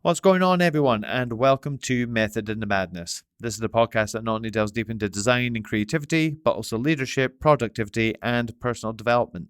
What's going on, everyone, and welcome to Method in the Madness. This is the podcast that not only delves deep into design and creativity, but also leadership, productivity, and personal development.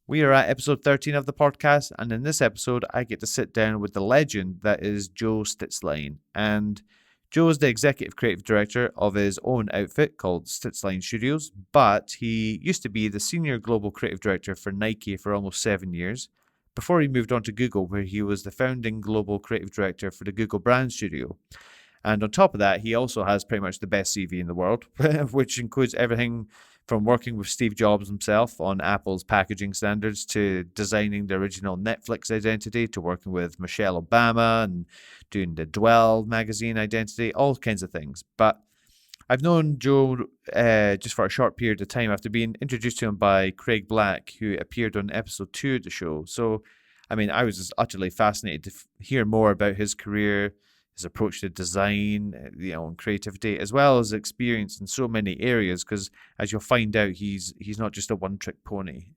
We are at episode 13 of the podcast, and in this episode, I get to sit down with the legend that is Joe Stitzlein. And Joe is the executive creative director of his own outfit called Stitzlein Studios, but he used to be the senior global creative director for Nike for almost 7 years before he moved on to Google, where he was the founding global creative director for the Google Brand Studio. And on top of that, he also has pretty much the best CV in the world, which includes everything from working with Steve Jobs himself on Apple's packaging standards to designing the original Netflix identity to working with Michelle Obama and doing the Dwell magazine identity, all kinds of things. But I've known Joe just for a short period of time after being introduced to him by Craig Black, who appeared on episode 2 of the show. So, I was just utterly fascinated to hear more about his career, his approach to design, and creativity, as well as experience in so many areas. Because as you'll find out, he's not just a one-trick pony.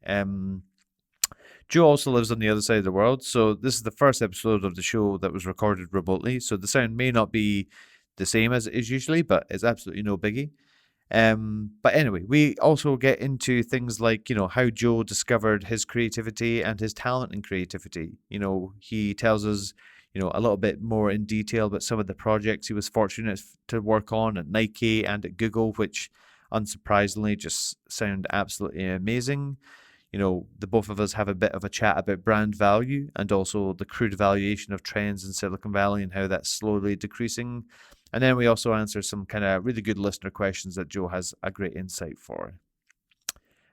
Joe also lives on the other side of the world, so this is the first episode of the show that was recorded remotely. So the sound may not be the same as it is usually, but it's absolutely no biggie. But anyway, we also get into things like, how Joe discovered his creativity and his talent in creativity. He tells us, a little bit more in detail about some of the projects he was fortunate to work on at Nike and at Google, which unsurprisingly just sound absolutely amazing. The both of us have a bit of a chat about brand value and also the crude valuation of trends in Silicon Valley and how that's slowly decreasing. And then we also answer some kind of really good listener questions that Joe has a great insight for.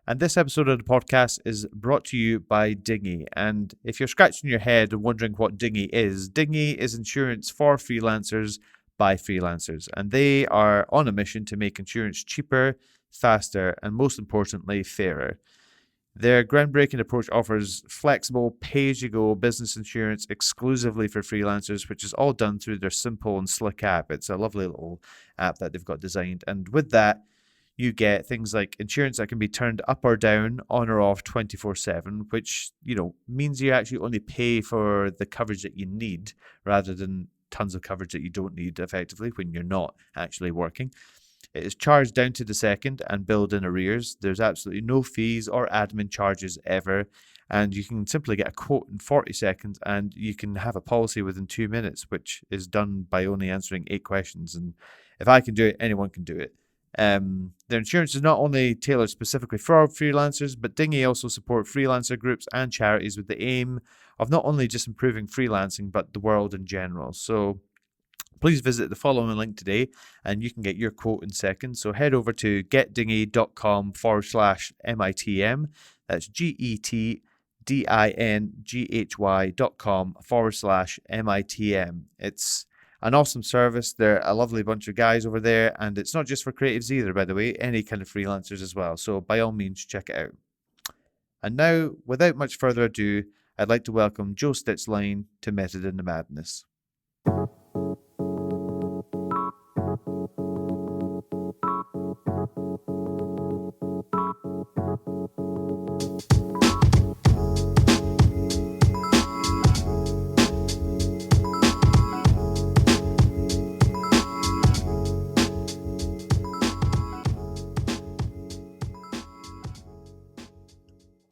And this episode of the podcast is brought to you by Dinghy. And if you're scratching your head and wondering what Dinghy is insurance for freelancers by freelancers. And they are on a mission to make insurance cheaper, faster, and most importantly, fairer. Their groundbreaking approach offers flexible, pay-as-you-go business insurance exclusively for freelancers, which is all done through their simple and slick app. It's a lovely little app that they've got designed. And with that, you get things like insurance that can be turned up or down, on or off 24/7, which, means you actually only pay for the coverage that you need rather than tons of coverage that you don't need effectively when you're not actually working. It is charged down to the second and billed in arrears. There's absolutely no fees or admin charges ever. And you can simply get a quote in 40 seconds and you can have a policy within 2 minutes, which is done by only answering 8 questions. And if I can do it, anyone can do it. Their insurance is not only tailored specifically for freelancers, but Dinghy also support freelancer groups and charities with the aim of not only just improving freelancing, but the world in general. So please visit the following link today and you can get your quote in seconds. So head over to getdinghy.com/MITM. That's GETDINGHY.com/MITM. It's an awesome service. They're a lovely bunch of guys over there. And it's not just for creatives either, by the way, any kind of freelancers as well. So by all means, check it out. And now, without much further ado, I'd like to welcome Joe Stitzlein to Method in the Madness.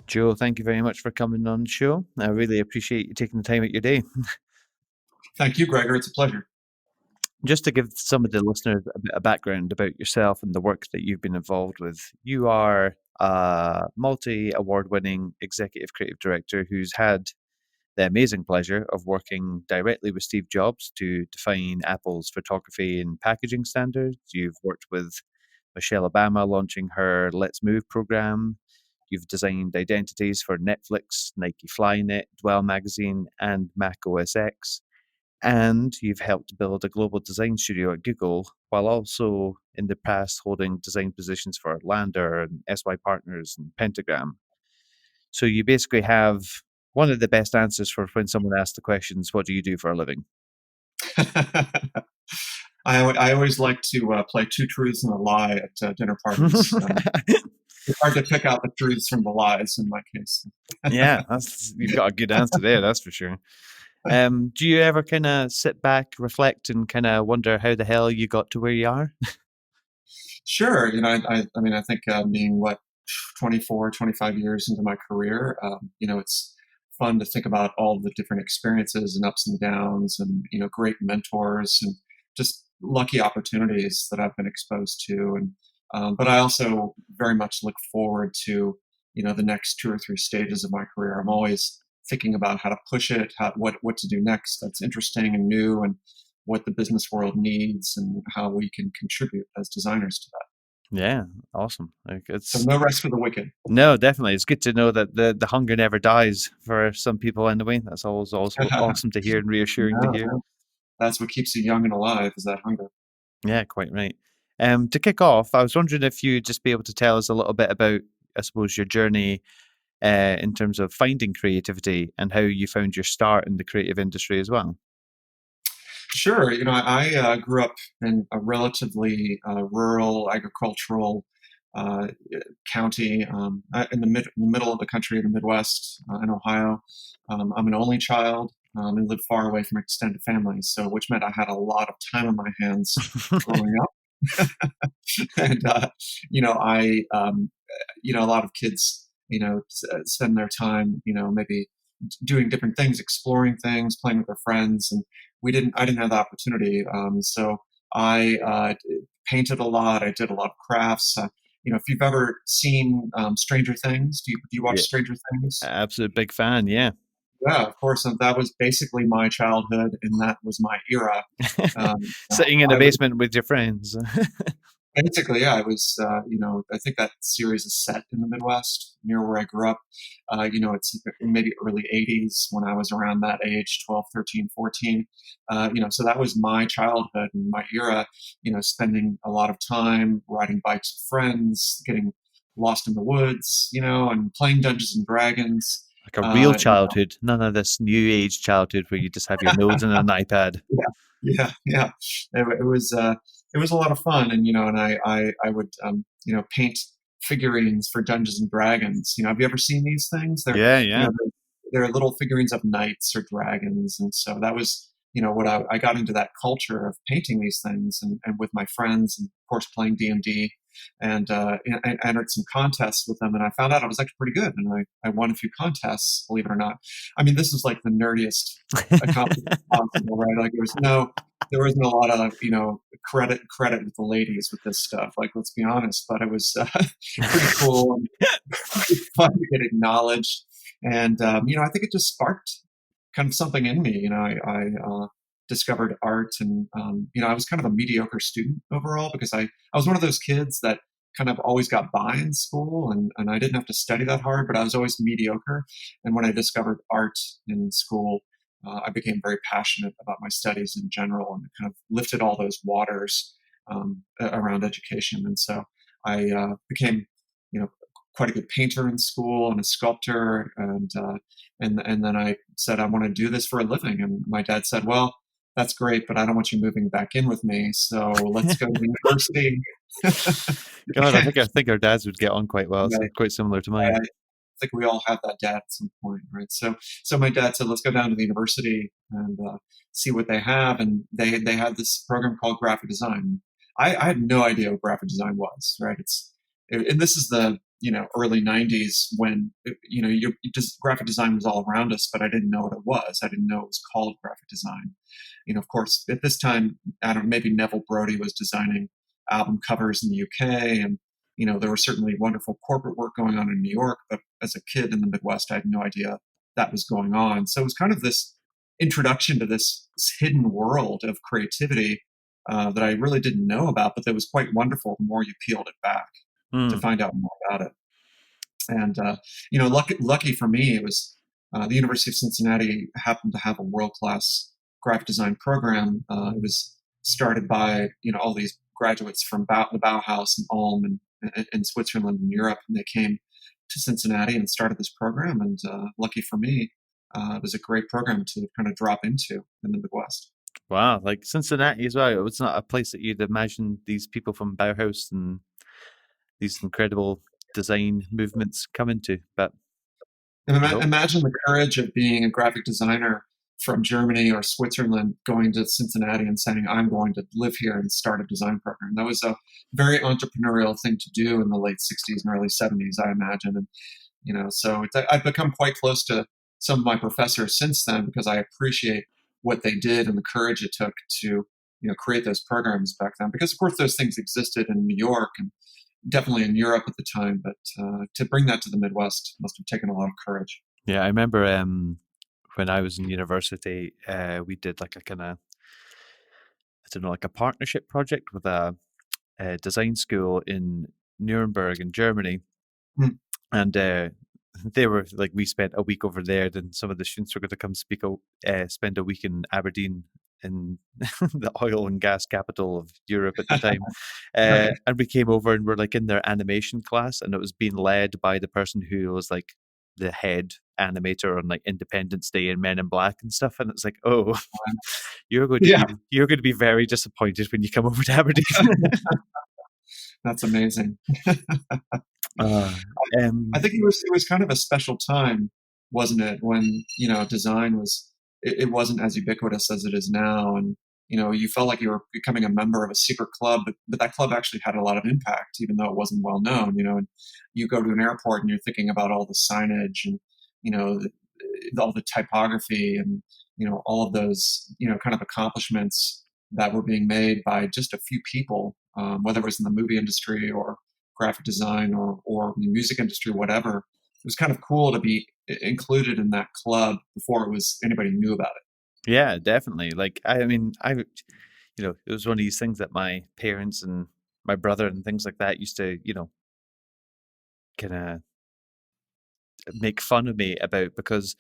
Joe, thank you very much for coming on the show. I really appreciate you taking the time out your day. Thank you, Gregor. It's a pleasure. Just to give some of the listeners a bit of background about yourself and the work that you've been involved with, you are a multi-award winning executive creative director who's had the amazing pleasure of working directly with Steve Jobs to define Apple's photography and packaging standards. You've worked with Michelle Obama launching her Let's Move program. You've designed identities for Netflix, Nike Flyknit, Dwell magazine, and Mac OS X. And you've helped build a global design studio at Google, while also in the past holding design positions for Lander and SY Partners and Pentagram. So you basically have one of the best answers for when someone asks the questions, what do you do for a living? I always like to play two truths and a lie at dinner parties. It's hard to pick out the truths from the lies in my case. Yeah, you've got a good answer there, that's for sure. Do you ever kind of sit back, reflect, and kind of wonder how the hell you got to where you are? Sure. I mean, I think being 24, 25 years into my career, it's fun to think about all the different experiences and ups and downs and, great mentors and just lucky opportunities that I've been exposed to. But I also very much look forward to, the next 2 or 3 stages of my career. I'm always thinking about how to push it, what to do next that's interesting and new, and what the business world needs and how we can contribute as designers to that. Yeah, awesome. Like So it's no rest for the wicked. no, definitely. It's good to know that the hunger never dies for some people anyway. That's always also awesome to hear and reassuring to No, hear. no. That's what keeps you young and alive is that hunger. Yeah, quite right. To kick off, I was wondering if you'd just be able to tell us a little bit about, I suppose, your journey in terms of finding creativity and how you found your start in the creative industry as well. Sure. I grew up in a relatively rural agricultural uh, county in the middle of the country in the Midwest in Ohio. I'm an only child and lived far away from extended families, so which meant I had a lot of time on my hands growing up. And I a lot of kids spend their time maybe doing different things, exploring things, playing with their friends, and I didn't have the opportunity. So I painted a lot. I did a lot of crafts. If you've ever seen Stranger Things, do you watch Yeah, Stranger Things? absolute big fan. Yeah. Yeah, of course. And that was basically my childhood, and that was my era. Sitting in a I was basement with your friends. basically, yeah, it was, I think that series is set in the Midwest near where I grew up. It's maybe early 80s when I was around that age, 12, 13, 14. So that was my childhood and my era, spending a lot of time riding bikes with friends, getting lost in the woods, and playing Dungeons and Dragons. Like a real Uh, childhood, none of this new age childhood where you just have your nose in an iPad. Yeah, yeah, yeah. It was a lot of fun, and I would paint figurines for Dungeons and Dragons. Have you ever seen these things? Yeah, yeah. They're little figurines of knights or dragons, and so that was what I got into that culture of painting these things and with my friends, and of course playing D&D. And I entered some contests with them, and I found out I was actually pretty good, and I won a few contests, believe it or not. I mean, this is like the nerdiest accomplishment possible, right? Like there wasn't a lot of credit with the ladies with this stuff. Like, let's be honest, but it was pretty cool and pretty fun to get acknowledged. And I think it just sparked kind of something in me. I discovered art, and I was kind of a mediocre student overall because I was one of those kids that kind of always got by in school, and I didn't have to study that hard, but I was always mediocre. And when I discovered art in school, I became very passionate about my studies in general, and kind of lifted all those waters around education. And so I became, quite a good painter in school and a sculptor, and then I said I want to do this for a living. And my dad said, "Well, that's great, but I don't want you moving back in with me. So let's go to university." God, I think our dads would get on quite well. So Right. quite similar to I mine. think we all have that dad at some point, right? So my dad said, "Let's go down to the university and see what they have." And they had this program called graphic design. I had no idea what graphic design was, right? And this is the early '90s when just graphic design was all around us, but I didn't know what it was. I didn't know it was called graphic design. Of course, at this time, I don't know, maybe Neville Brody was designing album covers in the UK, and there was certainly wonderful corporate work going on in New York, but as a kid in the Midwest, I had no idea that was going on. So it was kind of this introduction to this hidden world of creativity that I really didn't know about, but that was quite wonderful the more you peeled it back to Hmm. find out more about it. And lucky for me, it was the University of Cincinnati happened to have a world class graphic design program. It was started by all these graduates from the Bauhaus and Ulm and Switzerland and Europe, and they came to Cincinnati and started this program. And lucky for me, it was a great program to kind of drop into in the Midwest. Wow, like Cincinnati as well. It's not a place that you'd imagine these people from Bauhaus and these incredible design movements come into, but hey ho. Imagine the courage of being a graphic designer from Germany or Switzerland going to Cincinnati and saying, I'm going to live here and start a design program. That was a very entrepreneurial thing to do in the late 60s and early 70s, I imagine. And, so I've become quite close to some of my professors since then because I appreciate what they did and the courage it took to, create those programs back then. Because, of course, those things existed in New York and definitely in Europe at the time. But to bring that to the Midwest must have taken a lot of courage. Yeah, I remember when I was in university, we did like a kind of, I don't know, like a partnership project with a design school in Nuremberg in Germany. Mm. And they were like, we spent a week over there. Then some of the students were going to come spend a week in Aberdeen, in the oil and gas capital of Europe at the time. Right. And we came over and we're like in their animation class, and it was being led by the person who was like the head animator on like Independence Day and Men in Black and stuff. And it's like, oh, Yeah, you're going to be very disappointed when you come over to Aberdeen. that's amazing. uh, I think it was kind of a special time, wasn't it? When design it wasn't as ubiquitous as it is now, and you felt like you were becoming a member of a secret club, but that club actually had a lot of impact, even though it wasn't well known. And you go to an airport and you're thinking about all the signage and all the typography and all of those kind of accomplishments that were being made by just a few people, whether it was in the movie industry or graphic design or the music industry, whatever. It was kind of cool to be included in that club before anybody knew about it. yeah, definitely. Like, I mean, it was one of these things that my parents and my brother and things like that used to, kind of make fun of me about, because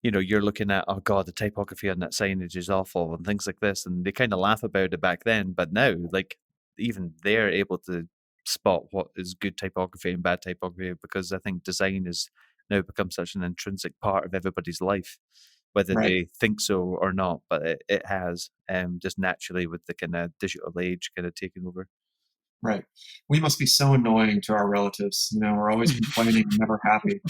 you're looking at, oh God, the typography on that signage is awful and things like this. And they kind of laugh about it back then. But now, like, even they're able to spot what is good typography and bad typography, because I think design has now become such an intrinsic part of everybody's life, whether Right, they think so or not. But it has, just naturally with the kind of digital age kind of taking over. right. We must be so annoying to our relatives. We're always complaining and never happy.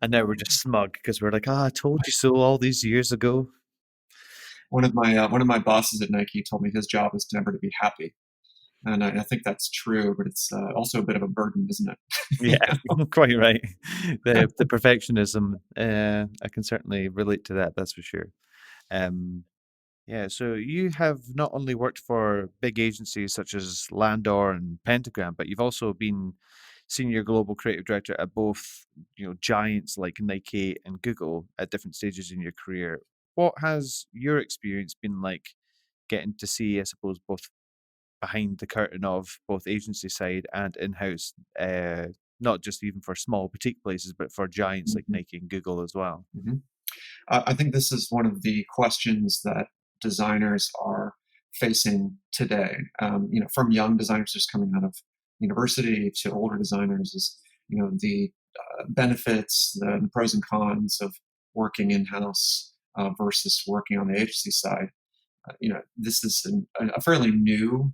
And now we're just smug because we're like, I told you so all these years ago. One of my bosses at Nike told me his job is never to be happy, and I think that's true. But it's also a bit of a burden, isn't Yeah, it? quite right. The perfectionism, I can certainly relate to that. That's for sure. Um, yeah. So you have not only worked for big agencies such as Landor and Pentagram, but you've also been senior global creative director at both, giants like Nike and Google at different stages in your career. What has your experience been like, getting to see, I suppose, both behind the curtain of both agency side and in-house, not just even for small boutique places, but for giants like Mhm, Nike and Google as well? mhm. I think this is one of the questions that designers are facing today. From young designers just coming out of university to older designers, is the benefits, the pros and cons of working in house versus working on the agency side. This is a fairly new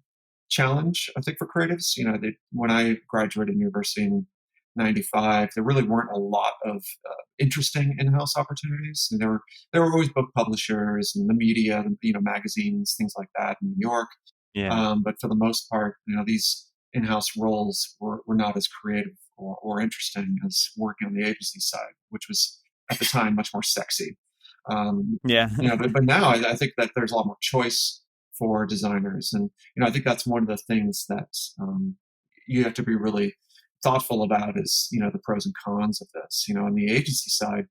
challenge, I think, for creatives. When I graduated university in '95, there really weren't a lot of interesting in-house opportunities. And there were always book publishers and the media, magazines, things like that in New York. Yeah, But for the most part, these in-house roles were not as creative or interesting as working on the agency side, which was at the time much more sexy. yeah, But now I think that there's a lot more choice for designers, and I think that's one of the things that you have to be really thoughtful about is the pros and cons of this. On the agency side,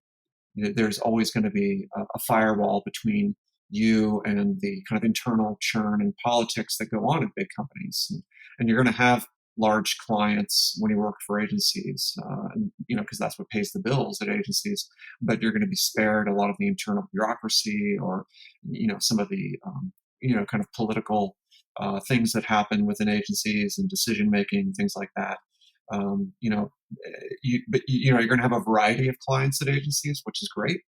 there's always going to be a firewall between you and the kind of internal churn and politics that go on in big companies, and you're going to have large clients when you work for agencies, because that's what pays the bills at agencies. But you're going to be spared a lot of the internal bureaucracy or some of the kind of political things that happen within agencies and decision making, things like that. Um, you know, but you're going to have a variety of clients at agencies, which is great.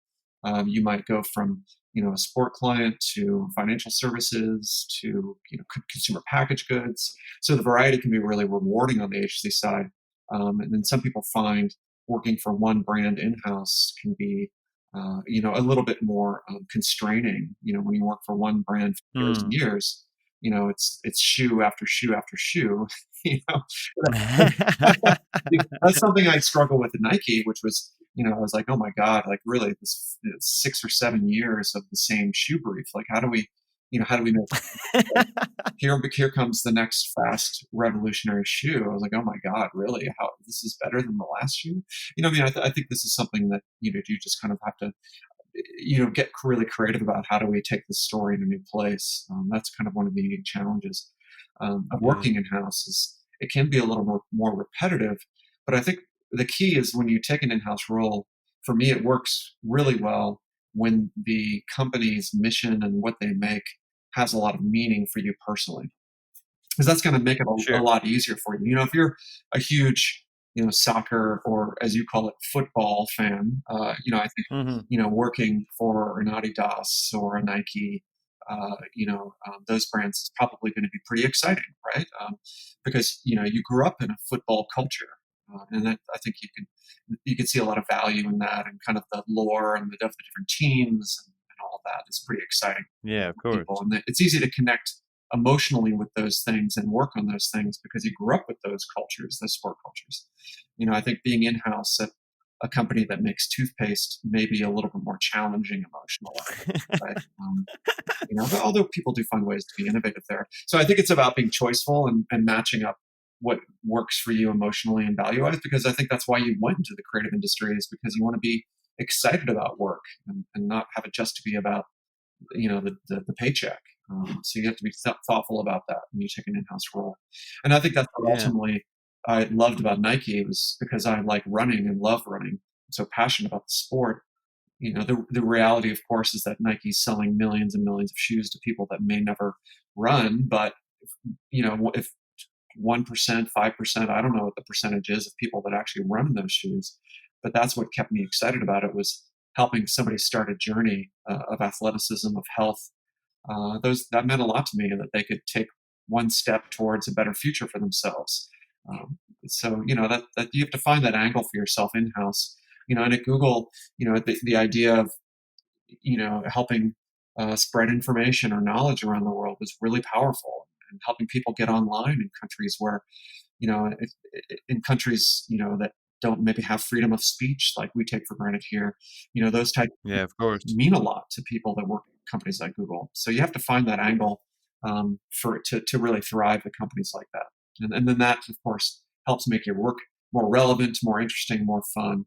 You might go from a sport client to financial services to consumer packaged goods. So the variety can be really rewarding on the agency side. And then some people find working for one brand in house can be a little bit more constraining. When you work for one brand for years and Mm. years, it's shoe after shoe after shoe. You know, That- that's something I struggle with at Nike, which was, I was like, oh my god, like really, this 6 or 7 years of the same shoe brief. Like, how do we make here comes the next fast revolutionary shoe. I was like, oh my god, really? How this is better than the last shoe? I think this is something that you just kind of have to get really creative about how do we take this story in a new place. That's kind of one of the unique challenges of Yeah, working in house is it can be a little more repetitive, but I think the key is when you take an in-house role. For me, it works really well when the company's mission and what they make has a lot of meaning for you personally, because that's going to make it a sure. lot easier for you. If you're a huge, soccer or as you call it, football fan, I think, Hmm. working for an Adidas or a Nike, those brands is probably going to be pretty exciting, right? Because you grew up in a football culture, and that, I think you can see a lot of value in that, and kind of the lore and of the different teams and all of that is pretty exciting Yeah, of people. course. And it's easy to connect emotionally with those things and work on those things because you grew up with those cultures, those sport cultures. I think being in house at a company that makes toothpaste may be a little bit more challenging emotionally, right? But although people do find ways to be innovative there. So I think it's about being choiceful and matching up what works for you emotionally and value wise, because I think that's why you went into the creative industry, is because you want to be excited about work and not have it just to be about the paycheck. So you have to be thoughtful about that when you take an in-house role. And I think that's what Yeah, ultimately I loved about Nike, was because I like running and love running. I'm so passionate about the sport. The reality, of course, is that Nike's selling millions and millions of shoes to people that may never run. But if 1%, 5%, I don't know what the percentage is of people that actually run in those shoes. But that's what kept me excited about it, was helping somebody start a journey of athleticism, of health. Those that meant a lot to me, that they could take one step towards a better future for themselves. So that you have to find that angle for yourself in house. And at Google, the idea of helping spread information or knowledge around the world was really powerful, and helping people get online in countries where in countries that don't maybe have freedom of speech like we take for granted here. Those type yeah, of course. mean a lot to people that work at companies like Google. So you have to find that angle for it to really thrive at companies like that. And then that, of course, helps make your work more relevant, more interesting, more fun.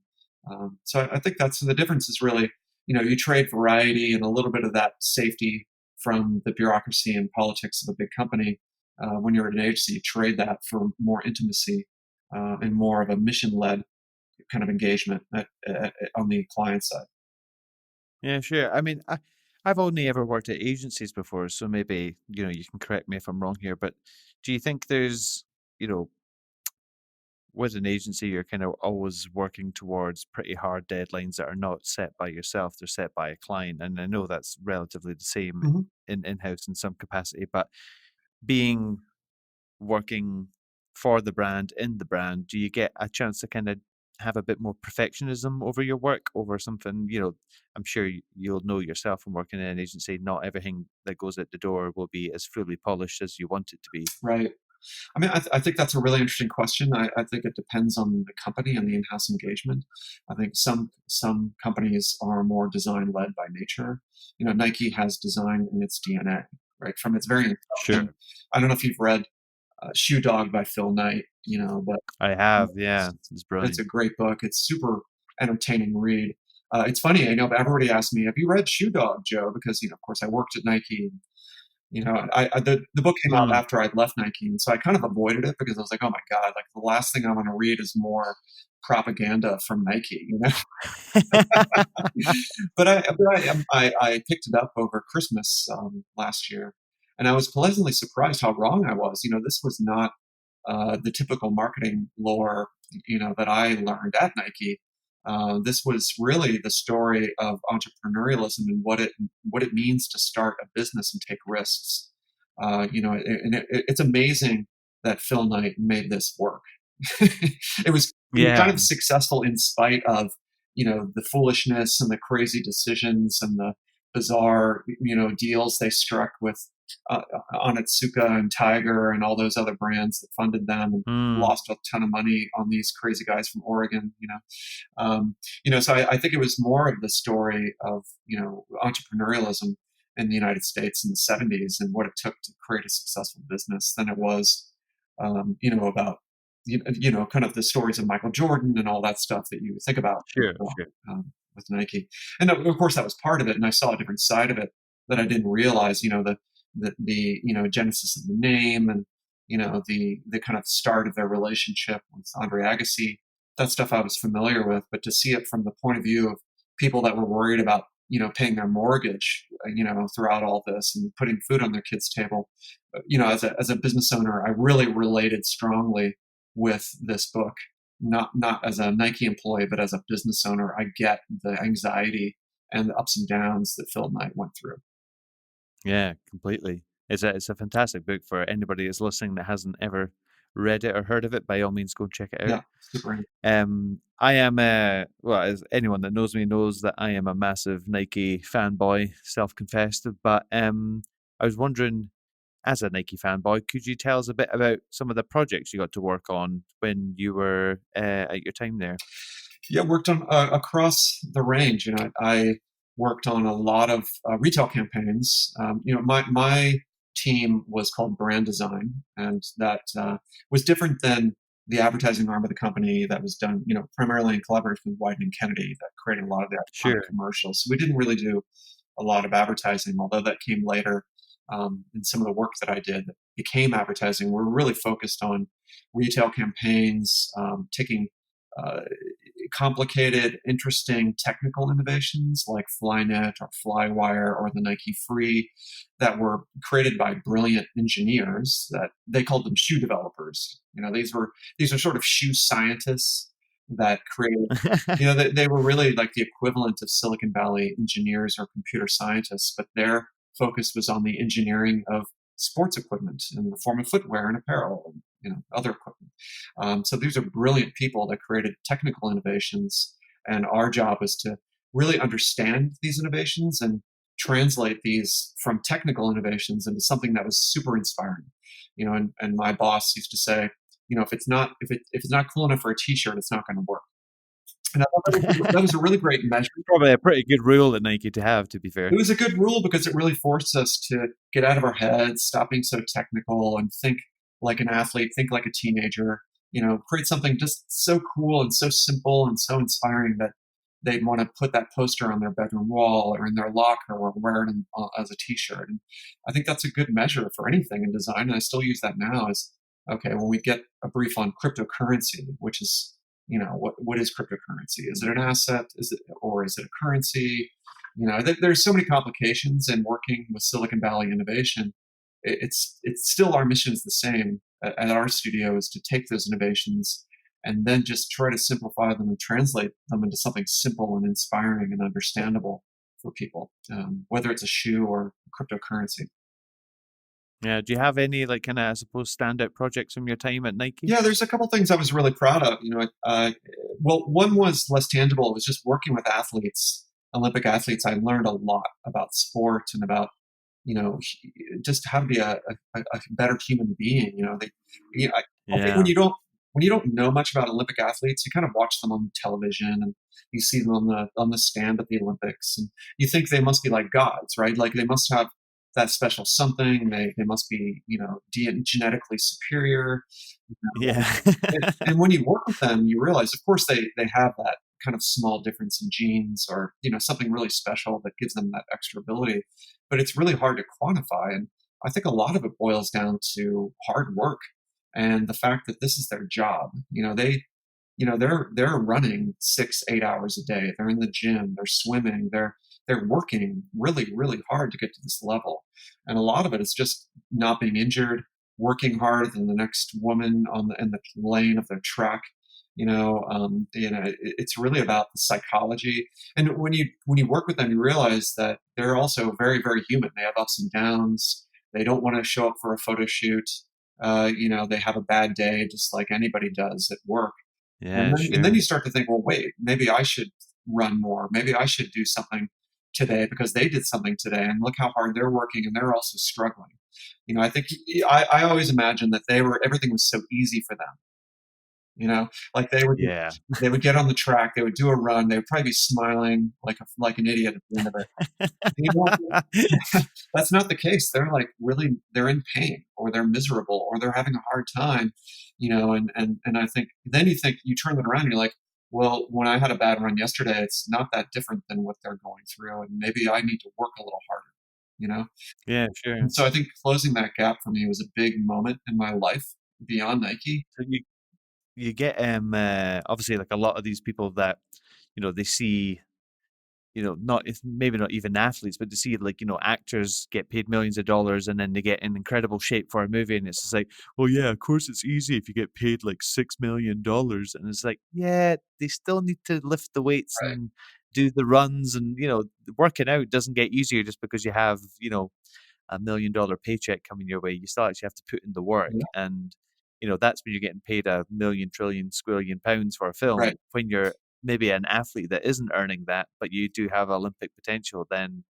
So I think that's the difference, is really, you trade variety and a little bit of that safety from the bureaucracy and politics of a big company. When you're at an agency, you trade that for more intimacy and more of a mission-led kind of engagement on the client side. Yeah, sure. I mean, I've only ever worked at agencies before, so maybe, you can correct me if I'm wrong here, but do you think there's, you know, with an agency, you're kind of always working towards pretty hard deadlines that are not set by yourself, they're set by a client. And I know that's relatively the same Mhm. in-house in some capacity, but being working for the brand, in the brand, do you get a chance to kind of have a bit more perfectionism over your work, over something, I'm sure you'll know yourself from working in an agency, not everything that goes out the door will be as fully polished as you want it to be. Right. I mean, I think that's a really interesting question. I think it depends on the company and the in-house engagement. I think some companies are more design led by nature. Nike has design in its DNA, right, from its very inception. Sure. I don't know if you've read Shoe Dog by Phil Knight, but I have, it's, yeah. It's it's brilliant. a great book. It's super entertaining read. It's funny, I know, but everybody asks me, "Have you read Shoe Dog, Joe?" Because of course, I worked at Nike. The book came out Mm. after I'd left Nike, and so I kind of avoided it because I was like, oh my god, like the last thing I want to read is more propaganda from Nike. But I picked it up over Christmas last year, and I was pleasantly surprised how wrong I was. This was not the typical marketing lore, that I learned at Nike. This was really the story of entrepreneurialism and what it means to start a business and take risks. It's amazing that Phil Knight made this work. It was kind Yeah. of successful in spite of the foolishness and the crazy decisions and the bizarre, deals they struck with Onitsuka and Tiger and all those other brands that funded them and Mm, lost a ton of money on these crazy guys from Oregon. So I think it was more of the story of, entrepreneurialism in the United States in the 70s and what it took to create a successful business than it was, about, kind of the stories of Michael Jordan and all that stuff that you think about sure, sure. with Nike. And of course, that was part of it. And I saw a different side of it that I didn't realize, the genesis of the name and, the kind of start of their relationship with Andre Agassi. That stuff I was familiar with, but to see it from the point of view of people that were worried about, paying their mortgage, throughout all this and putting food on their kids' table, as a business owner, I really related strongly with this book. Not as a Nike employee, but as a business owner, I get the anxiety and the ups and downs that Phil Knight went through. Yeah, completely. It's a fantastic book for anybody that's listening that hasn't ever read it or heard of it. By all means, go check it out. Yeah, super. I am well, as anyone that knows me knows that I am a massive Nike fanboy, self-confessed. But I was wondering, as a Nike fanboy, could you tell us a bit about some of the projects you got to work on when you were at your time there? Yeah, worked on across the range. I worked on a lot of retail campaigns. My team was called brand design, and that was different than the advertising arm of the company that was done, primarily in collaboration with Wyden and Kennedy, that created a lot of the iconic Sure. commercials. So we didn't really do a lot of advertising, although that came later. In some of the work that I did that became advertising, we're really focused on retail campaigns, taking uh, complicated, interesting technical innovations like Flyknit or Flywire or the Nike Free that were created by brilliant engineers that they called them shoe developers. These are sort of shoe scientists that created. They were really like the equivalent of Silicon Valley engineers or computer scientists, but their focus was on the engineering of sports equipment in the form of footwear and apparel and other equipment. So these are brilliant people that created technical innovations, and our job is to really understand these innovations and translate these from technical innovations into something that was super inspiring. And my boss used to say, if it's not cool enough for a T-shirt, it's not going to work. And I thought that was a really great measure. Probably a pretty good rule at Nike to have, to be It fair. was a good rule because it really forced us to get out of our heads, stop being so technical, and think like an athlete, think like a teenager. Create something just so cool and so simple and so inspiring that they'd want to put that poster on their bedroom wall or in their locker or wear it as a T-shirt. And I think that's a good measure for anything in design. And I still use that now. Is okay when we get a brief on cryptocurrency, which is what is cryptocurrency? Is it an asset? Is it a currency? There's so many complications in working with Silicon Valley innovation. It's still our mission is the same at our studio is to take those innovations and then just try to simplify them and translate them into something simple and inspiring and understandable for people, whether it's a shoe or cryptocurrency. Yeah. Do you have any like kind of, I suppose, standout projects from your time at Nike? Yeah, there's a couple things I was really proud of. Well, one was less tangible. It was just working with athletes, Olympic athletes. I learned a lot about sport and about just how to be a better human being. I think Yeah. when you don't know much about Olympic athletes, you kind of watch them on television and you see them on the stand at the Olympics, and you think they must be like gods, right? Like they must have that special something. They must be genetically superior. You know, Yeah. and when you work with them, you realize, of course, they have that kind of small difference in genes or something really special that gives them that extra ability, but it's really hard to quantify. And I think a lot of it boils down to hard work and the fact that this is their job. They're running 6-8 hours a day. They're in the gym. They're swimming. They're working really really hard to get to this level, and a lot of it is just not being injured, working harder than the next woman in the lane of their track. It's really about the psychology. And when you work with them, you realize that they're also very very human. They have ups and downs. They don't want to show up for a photo shoot. They have a bad day, just like anybody does at work. And Yeah, then, and then sure. you start to think, well, wait, maybe I should run more. Maybe I should do something today because they did something today, and look how hard they're working, and they're also struggling. I think I always imagined that everything was so easy for them. Like Yeah. they would get on the track, they would do a run, they would probably be smiling like an idiot at the end of it. You know what? That's not the case. They're like really they're in pain, or they're miserable, or they're having a hard time, and I think then you turn it around and you're like, well, when I had a bad run yesterday, it's not that different than what they're going through, and maybe I need to work a little harder, you know? Yeah, sure. And so I think closing that gap for me was a big moment in my life beyond Nike. So you get obviously like a lot of these people that they see, not if maybe not even athletes, but to see like, actors get paid millions of dollars and then they get in incredible shape for a movie, and it's just like, well, yeah, of course it's easy if you get paid like $6 million, and it's like, yeah, they still need to lift the weights Right. and do the runs, and working out doesn't get easier just because you have $1 million paycheck coming your way. You still actually have to put in the work, Yeah. and that's when you're getting paid a million trillion squillion pounds for a Right. film. When you're maybe an athlete that isn't earning that, but you do have Olympic potential, then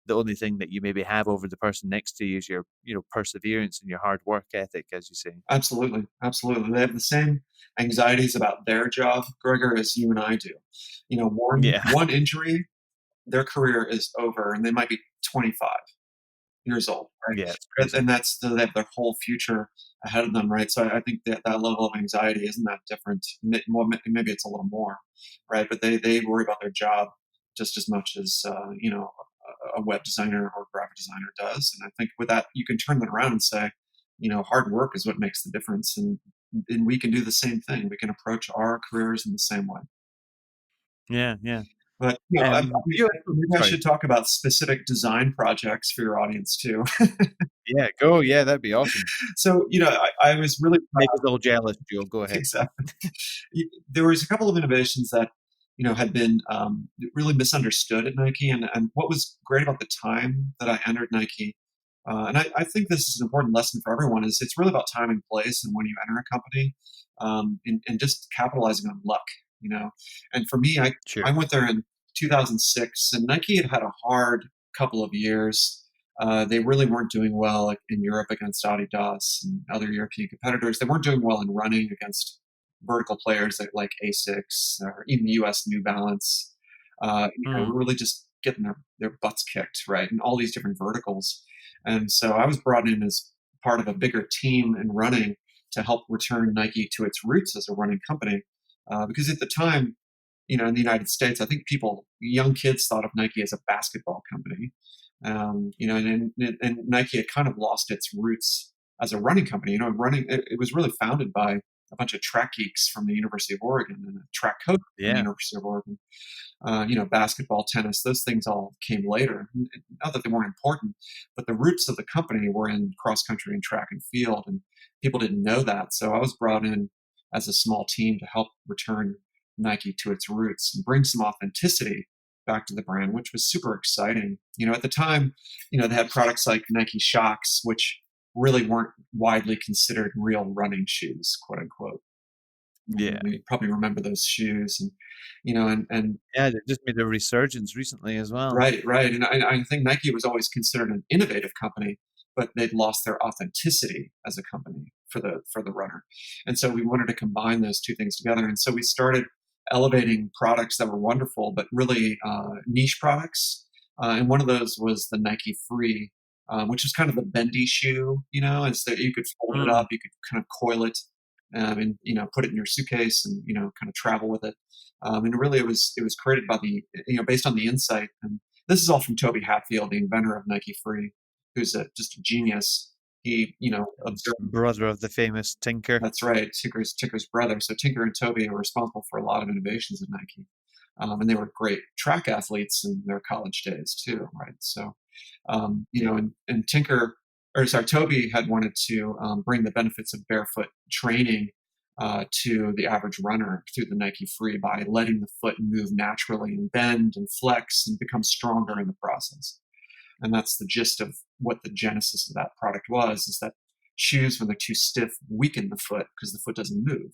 the only thing that you maybe have over the person next to you is your perseverance and your hard work ethic, as you say. Absolutely. Absolutely. They have the same anxieties about their job, Gregor, as you and I do. One Yeah, one injury, their career is over, and they might be 25 years old, right? yeah, it's And crazy. and that's they have their whole future ahead of them, right? So I think that level of anxiety isn't that different. Well, maybe it's a little more, right? But they worry about their job just as much as a web designer or graphic designer does. And I think with that, you can turn that around and say, hard work is what makes the difference, and we can do the same thing. We can approach our careers in the same way. Yeah, yeah. But You maybe I sorry. should talk about specific design projects for your audience too. Yeah, go. Yeah, that'd be awesome. So, I was really Make us all jealous, Joe. Go ahead. exactly. There was a couple of innovations that had been really misunderstood at Nike, and what was great about the time that I entered Nike, and I think this is an important lesson for everyone, is it's really about time and place, and when you enter a company, and just capitalizing on luck, And for me, I Sure. went there in 2006, and Nike had had a hard couple of years. They really weren't doing well, like, in Europe against Adidas and other European competitors. They weren't doing well in running against vertical players like Asics or even the U.S. New Balance. Mm, We're really just getting their butts kicked, right, in all these different verticals. And so I was brought in as part of a bigger team in running to help return Nike to its roots as a running company. Because at the time, in the United States, I think young kids thought of Nike as a basketball company. And Nike had kind of lost its roots as a running company. Running, it was really founded by a bunch of track geeks from the University of Oregon and a track coach from the yeah. University of Oregon. Basketball, tennis, those things all came later. Not that they weren't important, but the roots of the company were in cross country and track and field, and people didn't know that. So I was brought in as a small team to help return Nike to its roots and bring some authenticity back to the brand, which was super exciting. At the time, they had products like Nike Shocks, which really weren't widely considered real running shoes, quote unquote. Yeah. You probably remember those shoes, and you know, and Yeah, they just made a resurgence recently as well. right, right. And I think Nike was always considered an innovative company, but they'd lost their authenticity as a company for the runner. And so we wanted to combine those two things together. And so we started elevating products that were wonderful, but really niche products. And one of those was the Nike Free, which was kind of the bendy shoe, and so you could fold it Mm, up, you could kind of coil it, and put it in your suitcase and kind of travel with it. And really, it was created by based on the insight. And this is all from Toby Hatfield, the inventor of Nike Free, who's just a genius. He it's observed. brother of the famous Tinker. That's right, Tinker's brother. So Tinker and Toby are responsible for a lot of innovations at Nike, and they were great track athletes in their college days too, right? So, Yeah. and Tinker, or sorry, Toby had wanted to bring the benefits of barefoot training to the average runner through the Nike Free by letting the foot move naturally and bend and flex and become stronger in the process. And that's the gist of what the genesis of that product was: is that shoes, when they're too stiff, weaken the foot because the foot doesn't move.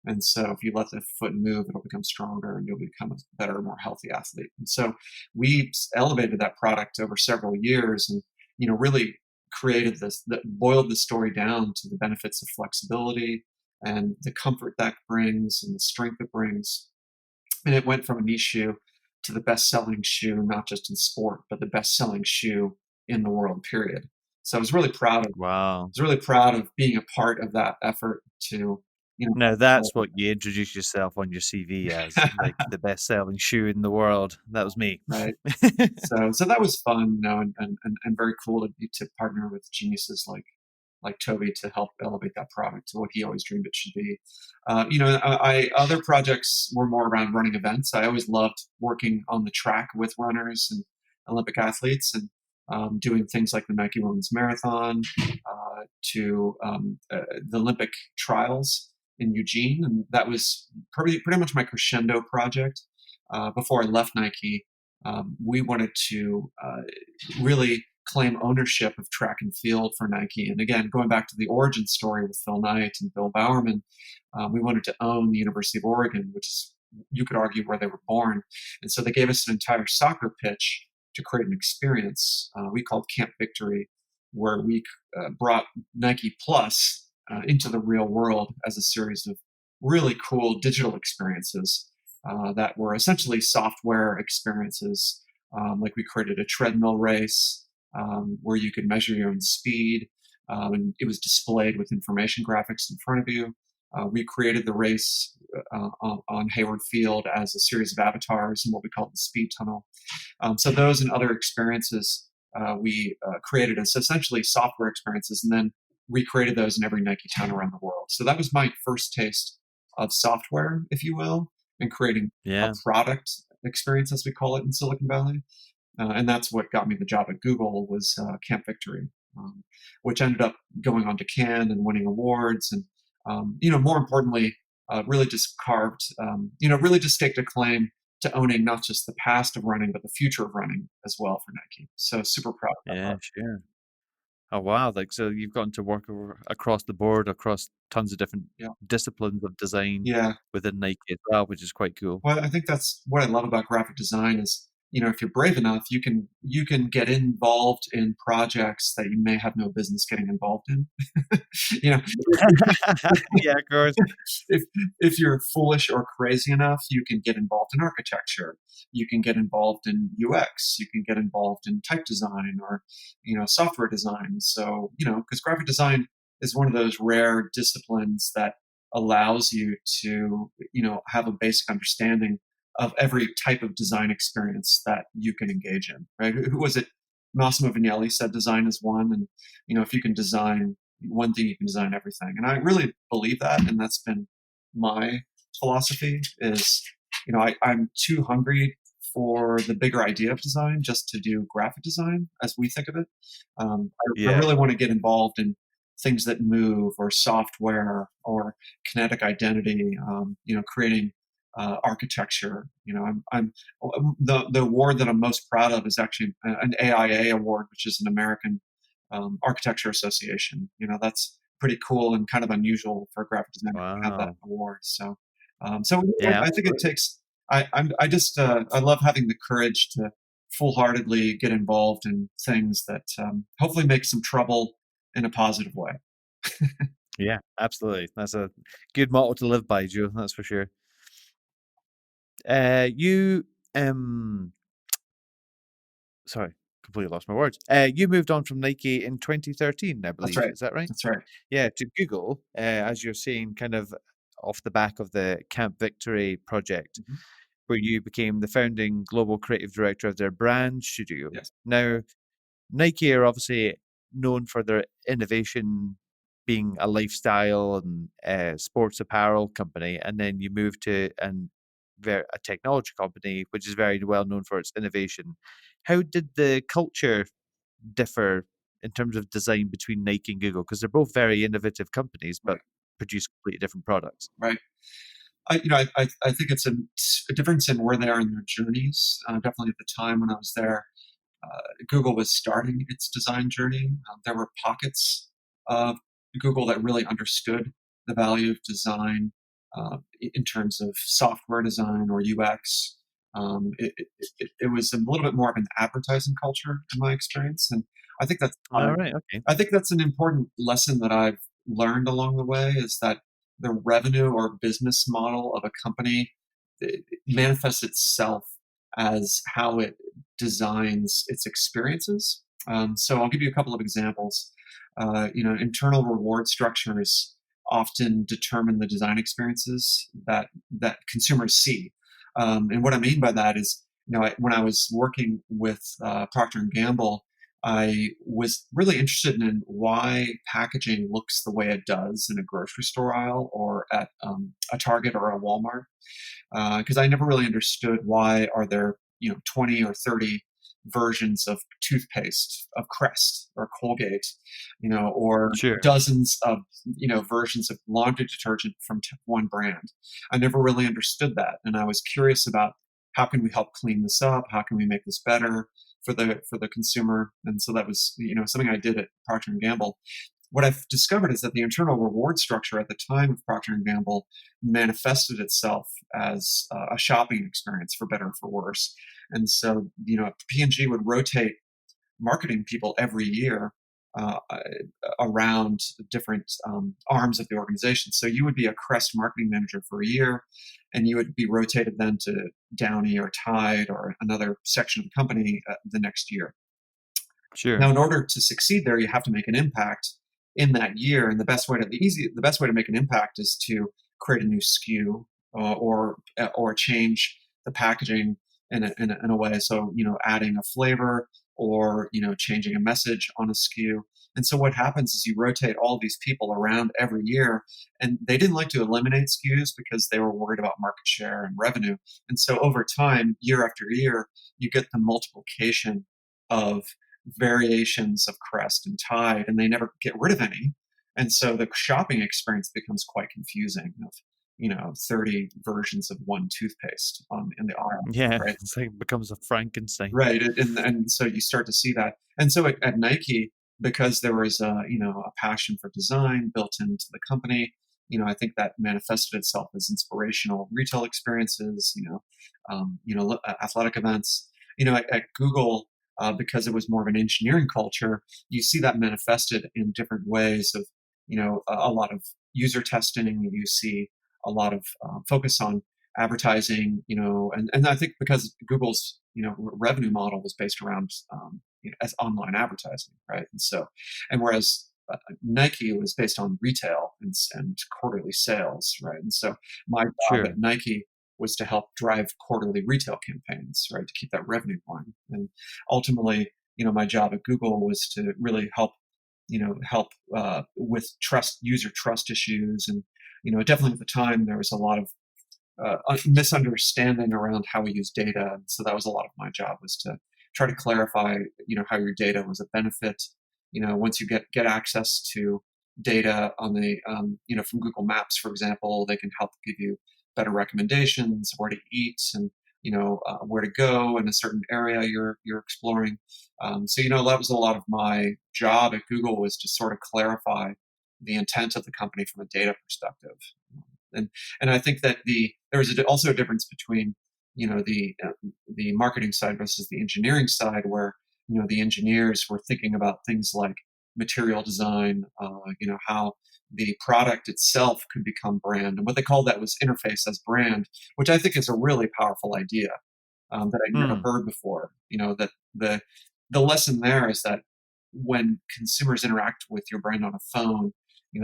And so if you let the foot move, it'll become stronger and you'll become a better, more healthy athlete. And so we elevated that product over several years and, really created this, that boiled the story down to the benefits of flexibility and the comfort that brings and the strength it brings. And it went from a niche shoe to the best selling shoe, not just in sport, but the best selling shoe in the world, period. So Wow. was really proud of being a part of that effort to, Now that's you what you introduce yourself on your CV as, like the best-selling shoe in the world. That was me. right. So that was fun, and very cool to partner with geniuses like Toby to help elevate that product to what he always dreamed it should be. Other projects were more around running events. I always loved working on the track with runners and Olympic athletes, and doing things like the Nike Women's Marathon, to the Olympic trials in Eugene, and that was pretty much my crescendo project. Before I left Nike, we wanted to really claim ownership of track and field for Nike. And again, going back to the origin story with Phil Knight and Bill Bowerman, we wanted to own the University of Oregon, which is, you could argue, where they were born. And so they gave us an entire soccer pitch to create an experience we called Camp Victory, where we brought Nike Plus into the real world as a series of really cool digital experiences that were essentially software experiences. Like we created a treadmill race where you could measure your own speed, and it was displayed with information graphics in front of you. We created the race on Hayward Field as a series of avatars in what we called the speed tunnel. So those and other experiences we created as essentially software experiences, and then recreated those in every Nike town around the world. So that was my first taste of software, if you will, and creating a Yeah. product experience, as we call it in Silicon Valley. And that's what got me the job at Google was Camp Victory, which ended up going on to Cannes and winning awards. And, more importantly, really just really just staked a claim to owning not just the past of running, but the future of running as well for Nike. So super proud of that Yeah, part. sure. Oh wow, like so you've gotten to work across the board, across tons of different Yeah. disciplines of design Yeah. within Nike as well, which is quite cool. Well, I think that's what I love about graphic design is, if you're brave enough, you can get involved in projects that you may have no business getting involved in. you know, Yeah, of course. if if you're foolish or crazy enough, you can get involved in architecture. You can get involved in UX. You can get involved in type design or software design. So because graphic design is one of those rare disciplines that allows you to have a basic understanding of every type of design experience that you can engage in. Right? Who was it? Massimo Vignelli said design is one, and if you can design one thing, you can design everything. And I really believe that, and that's been my philosophy. Is I'm too hungry for the bigger idea of design just to do graphic design as we think of it. I Yeah, really want to get involved in things that move or software or kinetic identity. Creating architecture. I'm the award that I'm most proud of is actually an AIA award, which is an American Architecture Association. That's pretty cool and kind of unusual for a graphic designer to have that wow. award. So Yeah, I think it absolutely. takes. I just I love having the courage to full-heartedly get involved in things that hopefully make some trouble in a positive way. Yeah, absolutely. That's a good motto to live by, Joe, that's for sure. You sorry, completely lost my words. You moved on from Nike in 2013, I That's believe. right. Is that right? That's right. Yeah, to Google, as you're saying, kind of off the back of the Camp Victory project, Mhm. where you became the founding global creative director of their brand studio. Yes. Now, Nike are obviously known for their innovation being a lifestyle and sports apparel company, and then you move to a technology company which is very well known for its innovation. How did the culture differ in terms of design between Nike and Google? Because they're both very innovative companies, but Right. produce completely different products. Right. I think it's a difference in where they are in their journeys. Definitely at the time when I was there, Google was starting its design journey. There were pockets of Google that really understood the value of design. in terms of software design or UX. It was a little bit more of an advertising culture in my experience, and I think that's All right. Okay. I think that's an important lesson that I've learned along the way is that the revenue or business model of a company it manifests itself as how it designs its experiences. So I'll give you a couple of examples. Internal reward structures often determine the design experiences that consumers see. And what I mean by that is, when I was working with Procter and Gamble, I was really interested in why packaging looks the way it does in a grocery store aisle or at a Target or a Walmart, because I never really understood why are there 20 or 30 versions of toothpaste of Crest or Colgate, or Sure. dozens of versions of laundry detergent from one brand. I never really understood that, and I was curious about how can we help clean this up, how can we make this better for the consumer, and so that was something I did at Procter and Gamble. What I've discovered is that the internal reward structure at the time of Procter and Gamble manifested itself as a shopping experience, for better or for worse. And so, P&G would rotate marketing people every year around different arms of the organization. So you would be a Crest marketing manager for a year, and you would be rotated then to Downy or Tide or another section of the company the next year. Now, Sure. in order to succeed there, you have to make an impact in that year, and the best way to make an impact is to create a new SKU or change the packaging in a way. So, adding a flavor or changing a message on a SKU. And so, what happens is you rotate all these people around every year, and they didn't like to eliminate SKUs because they were worried about market share and revenue. And so, over time, year after year, you get the multiplication of variations of Crest and Tide, and they never get rid of any. And so the shopping experience becomes quite confusing of, 30 versions of one toothpaste in the aisle, Yeah. right? It's like it becomes a Frankenstein. Right. And so you start to see that. And so at Nike, because there was a passion for design built into the company, I think that manifested itself as inspirational retail experiences, athletic events. At Google, because it was more of an engineering culture, you see that manifested in different ways of, a lot of user testing. You see a lot of focus on advertising, and I think because Google's revenue model was based around as online advertising, right? And whereas Nike was based on retail and quarterly sales, right? And so my job Sure. at Nike was to help drive quarterly retail campaigns, right, to keep that revenue going. And ultimately, my job at Google was to really help with user trust issues, and definitely at the time there was a lot of misunderstanding around how we use data. And so that was a lot of my job, was to try to clarify, how your data was a benefit. Once you get access to data on from Google Maps, for example, they can help give you better recommendations, where to eat, and where to go in a certain area you're exploring. So that was a lot of my job at Google, was to sort of clarify the intent of the company from a data perspective. And and I think that there's also a difference between the marketing side versus the engineering side, where the engineers were thinking about things like material design, how the product itself could become brand, and what they called that was interface as brand, which I think is a really powerful idea that I'd never Hmm. heard before. That the lesson there is that when consumers interact with your brand on a phone,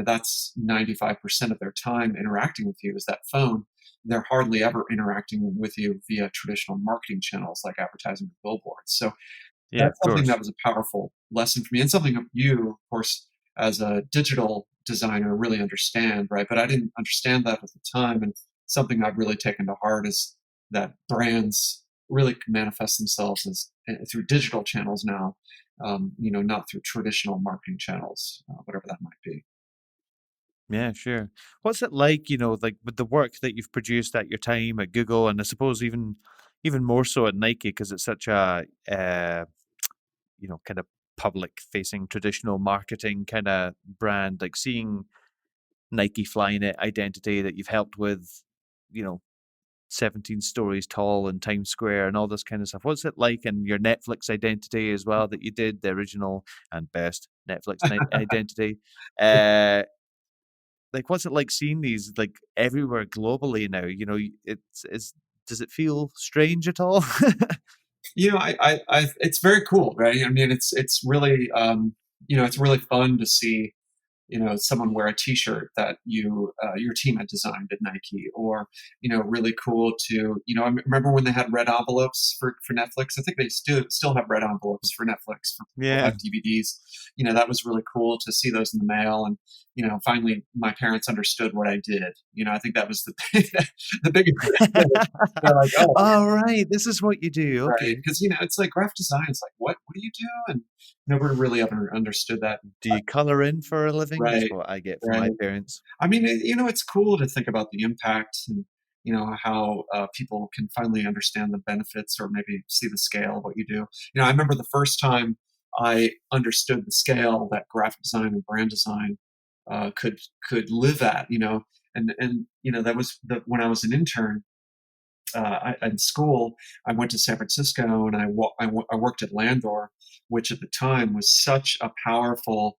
that's 95% of their time interacting with you is that phone. They're hardly ever interacting with you via traditional marketing channels like advertising or billboards. So Yeah, that's of something that course. was a powerful lesson for me, and something that you, of course, as a digital designer, really understand, right? But I didn't understand that at the time, and something I've really taken to heart is that brands really manifest themselves as through digital channels now, not through traditional marketing channels, whatever that might be. Yeah, sure. What's it like, like with the work that you've produced at your time at Google, and I suppose even more so at Nike because it's such a kind of public facing traditional marketing kind of brand, like seeing Nike Flyknit identity that you've helped with, you know, 17 stories tall in Times Square and all this kind of stuff. What's it like? And your Netflix identity as well that you did, the original and best Netflix identity. Uh, like, what's it like seeing these like everywhere globally now? You know, it's does it feel strange at all? It's very cool, right? I mean, it's really, it's really fun to see someone wear a T-shirt that your team had designed at Nike, or really cool to I remember when they had red envelopes for Netflix. I think they still have red envelopes for Netflix for people who Yeah. have DVDs. That was really cool to see those in the mail, and finally my parents understood what I did. I think that was the biggest thing. They're like, oh, All right, this is what you do. right, Okay. because it's like graphic design. It's like, what do you do? And nobody really ever understood that. Do you color in for a living? Is Right, what I get from my right. parents. I mean, it's cool to think about the impact, and how people can finally understand the benefits, or maybe see the scale of what you do. I remember the first time I understood the scale that graphic design and brand design could live at. And that was when I was an intern in school. I went to San Francisco, and I worked at Landor, which at the time was such a powerful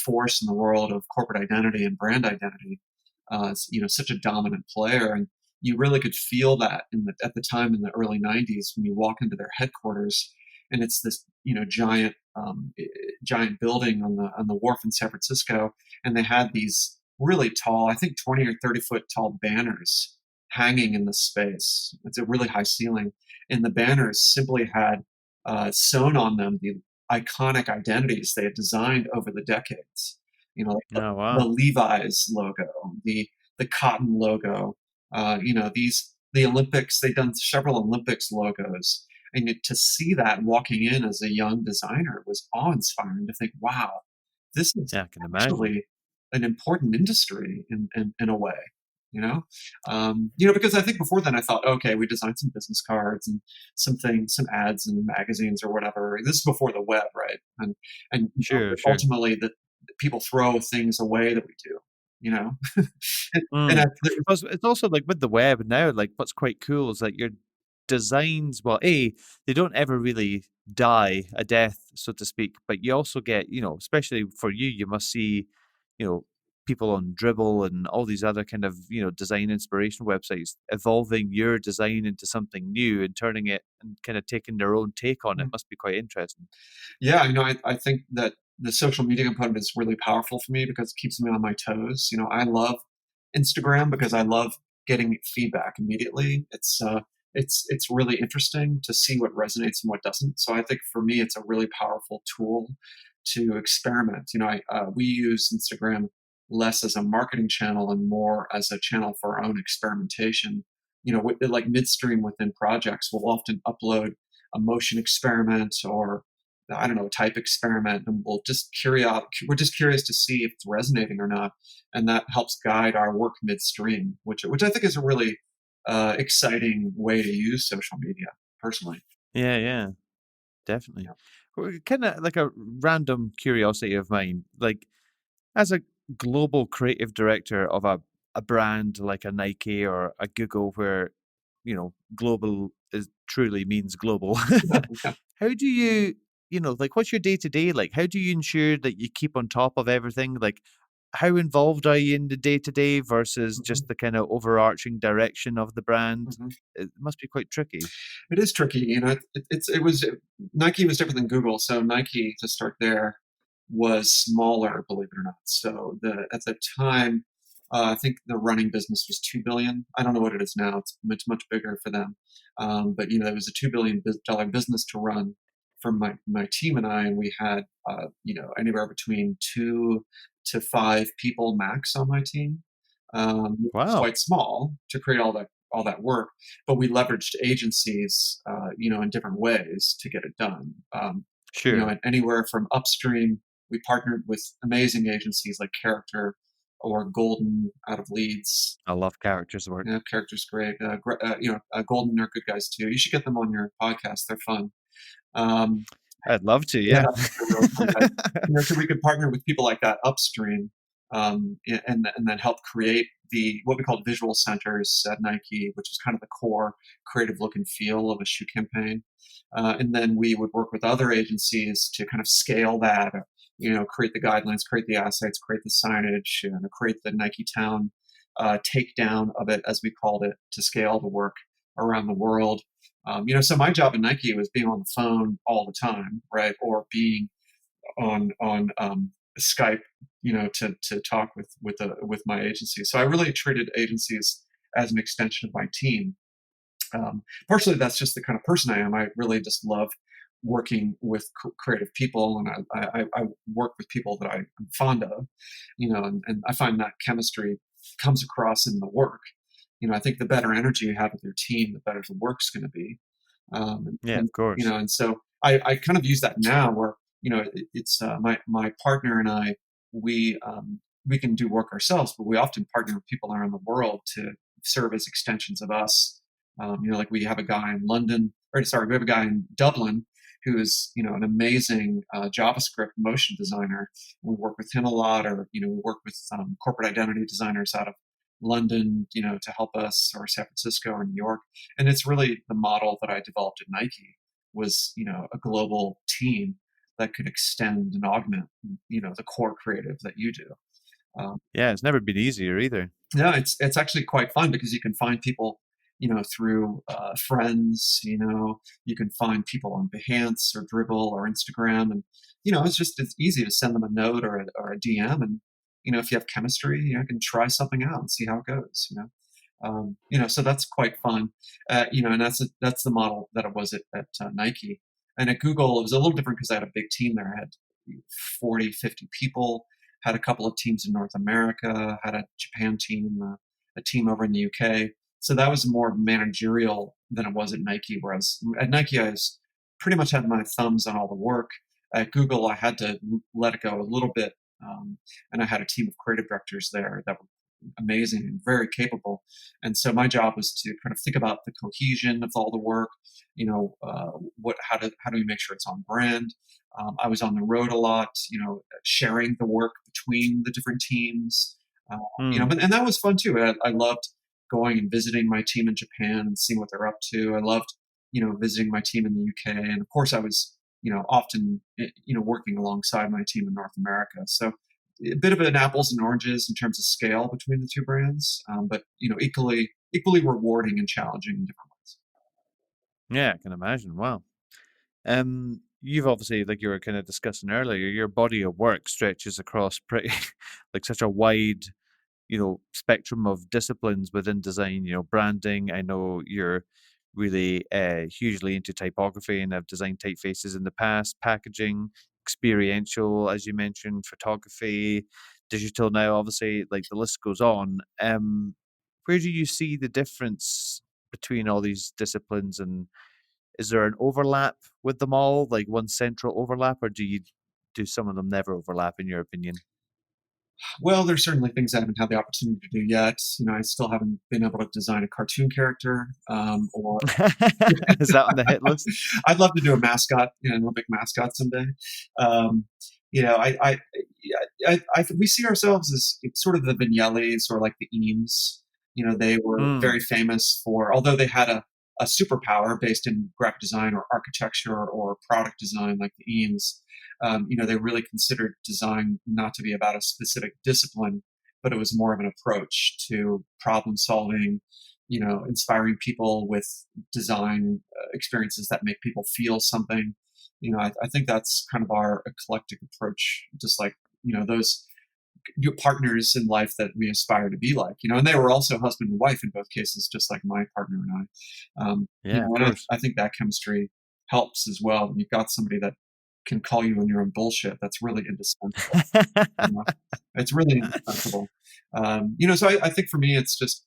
force in the world of corporate identity and brand identity. Such a dominant player, and you really could feel that at the time in the early '90s when you walk into their headquarters, and it's this giant building on the wharf in San Francisco, and they had these really tall, I think 20 or 30-foot tall banners hanging in the space. It's a really high ceiling, and the banners simply had sewn on them the iconic identities they had designed over the decades. Like Oh the wow. Levi's logo, the Cotton logo. The Olympics. They've done several Olympics logos, and to see that walking in as a young designer was awe-inspiring. To think, wow, this is Yeah, I can imagine. actually an important industry in a way. Because I think before then I thought, okay, we designed some business cards and some things, some ads in magazines or whatever. This is before the web, right? And Sure, sure. ultimately that people throw things away that we do. You know, and Mm. Well, it's also like with the web now, like what's quite cool is like your designs, well, they don't ever really die a death, so to speak, but you also get, especially for you, you must see, you know, people on Dribble and all these other kind of, design inspiration websites evolving your design into something new and turning it and kind of taking their own take on it. Must be quite interesting. yeah, I think that the social media component is really powerful for me because it keeps me on my toes. I love Instagram because I love getting feedback immediately. It's really interesting to see what resonates and what doesn't. So I think for me, it's a really powerful tool to experiment. We use Instagram less as a marketing channel and more as a channel for our own experimentation. Like midstream within projects, we'll often upload a motion experiment, or I don't know, a type experiment, and we're just curious to see if it's resonating or not, and that helps guide our work midstream, which I think is a really exciting way to use social media, personally. Yeah, yeah, definitely. Yeah. Kind of like a random curiosity of mine, like as a global creative director of a brand like a Nike or a Google, where global is truly means global. Yeah. How do you, like, what's your day to day like? How do you ensure that you keep on top of everything? Like, how involved are you in the day to day versus Mhm. just the kind of overarching direction of the brand? Mhm. It must be quite tricky. It is tricky. It was Nike was different than Google. So Nike, to start there, was smaller, believe it or not. So at the time, I think the running business was 2 billion. I don't know what it is now. It's much bigger for them. But there was a $2 billion business to run for my team and I, and we had anywhere between 2 to 5 people max on my team. It's Wow. quite small to create all that work, but we leveraged agencies, in different ways to get it done. Sure. And anywhere from upstream, we partnered with amazing agencies like Character or Golden out of Leeds. I love characters work. Character's great. Golden are good guys too. You should get them on your podcast. They're fun. Um, I'd love to, yeah, yeah. they're really fun guys. So we could partner with people like that upstream, and then help create what we call visual centers at Nike, which is kind of the core creative look and feel of a shoe campaign. And then we would work with other agencies to kind of scale that, create the guidelines, create the assets, create the signage, create the Nike Town takedown of it, as we called it, to scale the work around the world. So my job at Nike was being on the phone all the time, right, or being on Skype, to talk with my agency. So I really treated agencies as an extension of my team. Partially, that's just the kind of person I am. I really just love working with creative people, and I work with people that I'm fond of, and I find that chemistry comes across in the work. I think the better energy you have with your team, the better the work's going to be. Yeah, of course. And so I kind of use that now where, it's my partner and I, we can do work ourselves, but we often partner with people around the world to serve as extensions of us. Like we have a guy in London, or sorry, we have a guy in Dublin who is, an amazing JavaScript motion designer. We work with him a lot, or, we work with corporate identity designers out of London, to help us, or San Francisco or New York. And it's really the model that I developed at Nike was, a global team that could extend and augment, the core creative that you do. Yeah, it's never been easier either. Yeah, it's actually quite fun because you can find people, through friends. You can find people on Behance or Dribble or Instagram, and it's easy to send them a note or a DM, and if you have chemistry, you can try something out and see how it goes. So that's quite fun. And that's the model that it was at Nike. And at Google, it was a little different because I had a big team there. I had 40, 50 people, had a couple of teams in North America, had a Japan team, a team over in the UK. So that was more managerial than it was at Nike. Whereas at Nike, I was pretty much had my thumbs on all the work. At Google, I had to let it go a little bit. And I had a team of creative directors there that were amazing and very capable. And so my job was to kind of think about the cohesion of all the work. How do we make sure it's on brand? I was on the road a lot, sharing the work between the different teams. Hmm. And that was fun too. I loved going and visiting my team in Japan and seeing what they're up to. I loved, visiting my team in the UK, and of course I was, often, working alongside my team in North America. So a bit of an apples and oranges in terms of scale between the two brands, but equally rewarding and challenging in different ways. Yeah, I can imagine. Wow. You've obviously, like you were kind of discussing earlier, your body of work stretches across pretty like such a wide, spectrum of disciplines within design. Branding. I know you're really hugely into typography and have designed typefaces in the past. Packaging, experiential, as you mentioned, photography, digital now. Obviously, like the list goes on. Where do you see the difference between all these disciplines, and is there an overlap with them all, like one central overlap, or do some of them never overlap in your opinion? Well, there's certainly things I haven't had the opportunity to do yet. I still haven't been able to design a cartoon character, or Is that on the hit list? I'd love to do a mascot, an Olympic mascot someday. Um, we see ourselves as sort of the Vignellis or like the Eames. They were Mm, very famous for, although they had a superpower based in graphic design or architecture or product design like the Eames. They really considered design not to be about a specific discipline, but it was more of an approach to problem solving, inspiring people with design experiences that make people feel something. I think that's kind of our eclectic approach, just like, those partners in life that we aspire to be like, and they were also husband and wife in both cases, just like my partner and I. yeah, of And course. I think that chemistry helps as well when you've got somebody that can call you on your own bullshit. That's really indispensable. You know? It's really indispensable. So I think for me, it's just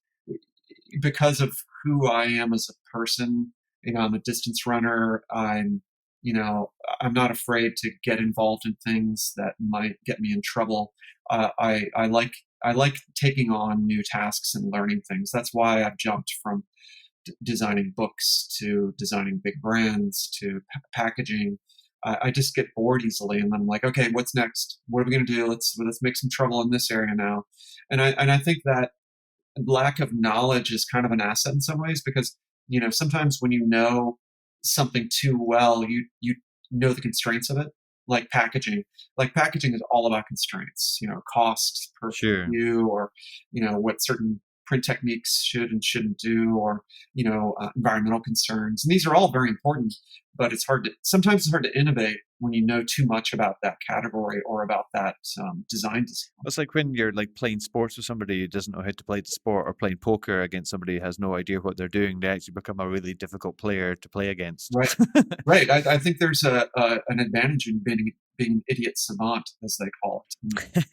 because of who I am as a person. I'm a distance runner. I'm not afraid to get involved in things that might get me in trouble. I like taking on new tasks and learning things. That's why I've jumped from designing books to designing big brands to packaging. I just get bored easily, and I'm like, okay, what's next? What are we going to do? Let's make some trouble in this area now. And I think that lack of knowledge is kind of an asset in some ways, because sometimes when you know something too well, you know the constraints of it. Like packaging is all about constraints, cost per Sure. view, or what certain print techniques should and shouldn't do, or environmental concerns, and these are all very important. But sometimes it's hard to innovate when you know too much about that category or about that design discipline. It's like when you're like playing sports with somebody who doesn't know how to play the sport, or playing poker against somebody who has no idea what they're doing. They actually become a really difficult player to play against. Right. Right. I think there's an advantage in being an idiot savant, as they call it.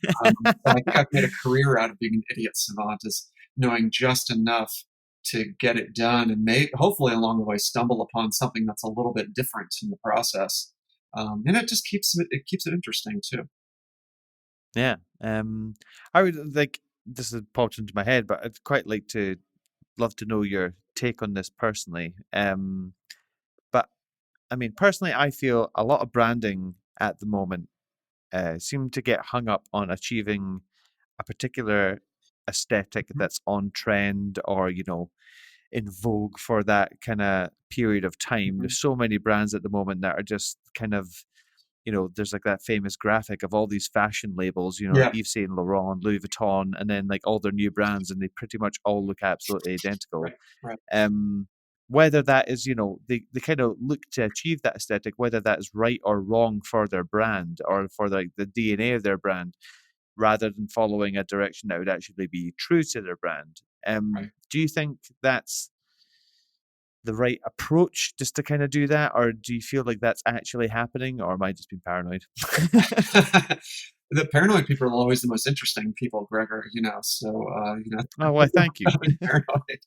I think I've made a career out of being an idiot savant, is knowing just enough to get it done, and hopefully along the way stumble upon something that's a little bit different in the process. And it just keeps it interesting too. Yeah. I would like, this has popped into my head, but I'd quite love to know your take on this personally. But I mean, personally, I feel a lot of branding at the moment seem to get hung up on achieving a particular aesthetic Mhm. that's on trend, or in vogue for that kind of period of time. Mhm. There's so many brands at the moment that are just kind of, there's like that famous graphic of all these fashion labels, Yeah. Yves Saint Laurent, Louis Vuitton, and then like all their new brands, and they pretty much all look absolutely identical. Right. Right. Um, whether that is, they kind of look to achieve that aesthetic, whether that is right or wrong for their brand, or for like the DNA of their brand, rather than following a direction that would actually be true to their brand. Right. Do you think that's the right approach, just to kind of do that, or do you feel like that's actually happening, or am I just being paranoid? The paranoid people are always the most interesting people, Gregor. So Oh, why? Thank you. I've been paranoid.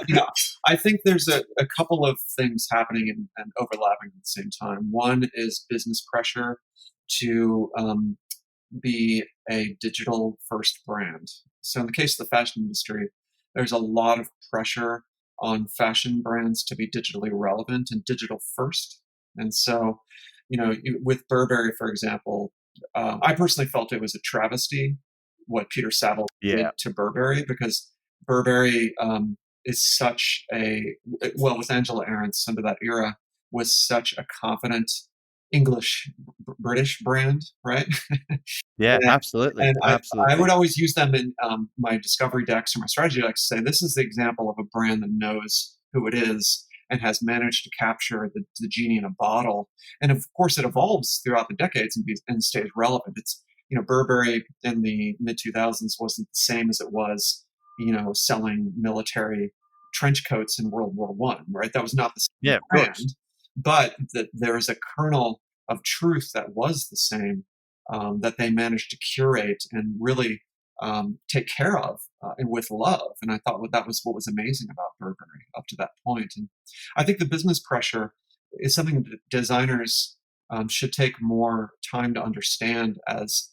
You know, I think there's a couple of things happening and overlapping at the same time. One is business pressure to be a digital first brand. So, in the case of the fashion industry, there's a lot of pressure on fashion brands to be digitally relevant and digital first. And so, with Burberry, for example, I personally felt it was a travesty what Peter Saville did Yeah, to Burberry, because Burberry is such well, with Angela Ahrendts under that era, was such a confident English British brand, right? yeah, Yeah. absolutely, And I would absolutely. always use them in my discovery decks or my strategy decks to say, this is the example of a brand that knows who it is and has managed to capture the genie in a bottle. And of course, it evolves throughout the decades and stays relevant. Burberry in the mid 2000s wasn't the same as it was, selling military trench coats in World War One, right? That was not the same Yeah, of course. brand, but there was a kernel of truth that was the same, that they managed to curate and really take care of, and with love. And I thought that was what was amazing about Burberry up to that point. And I think the business pressure is something that designers should take more time to understand as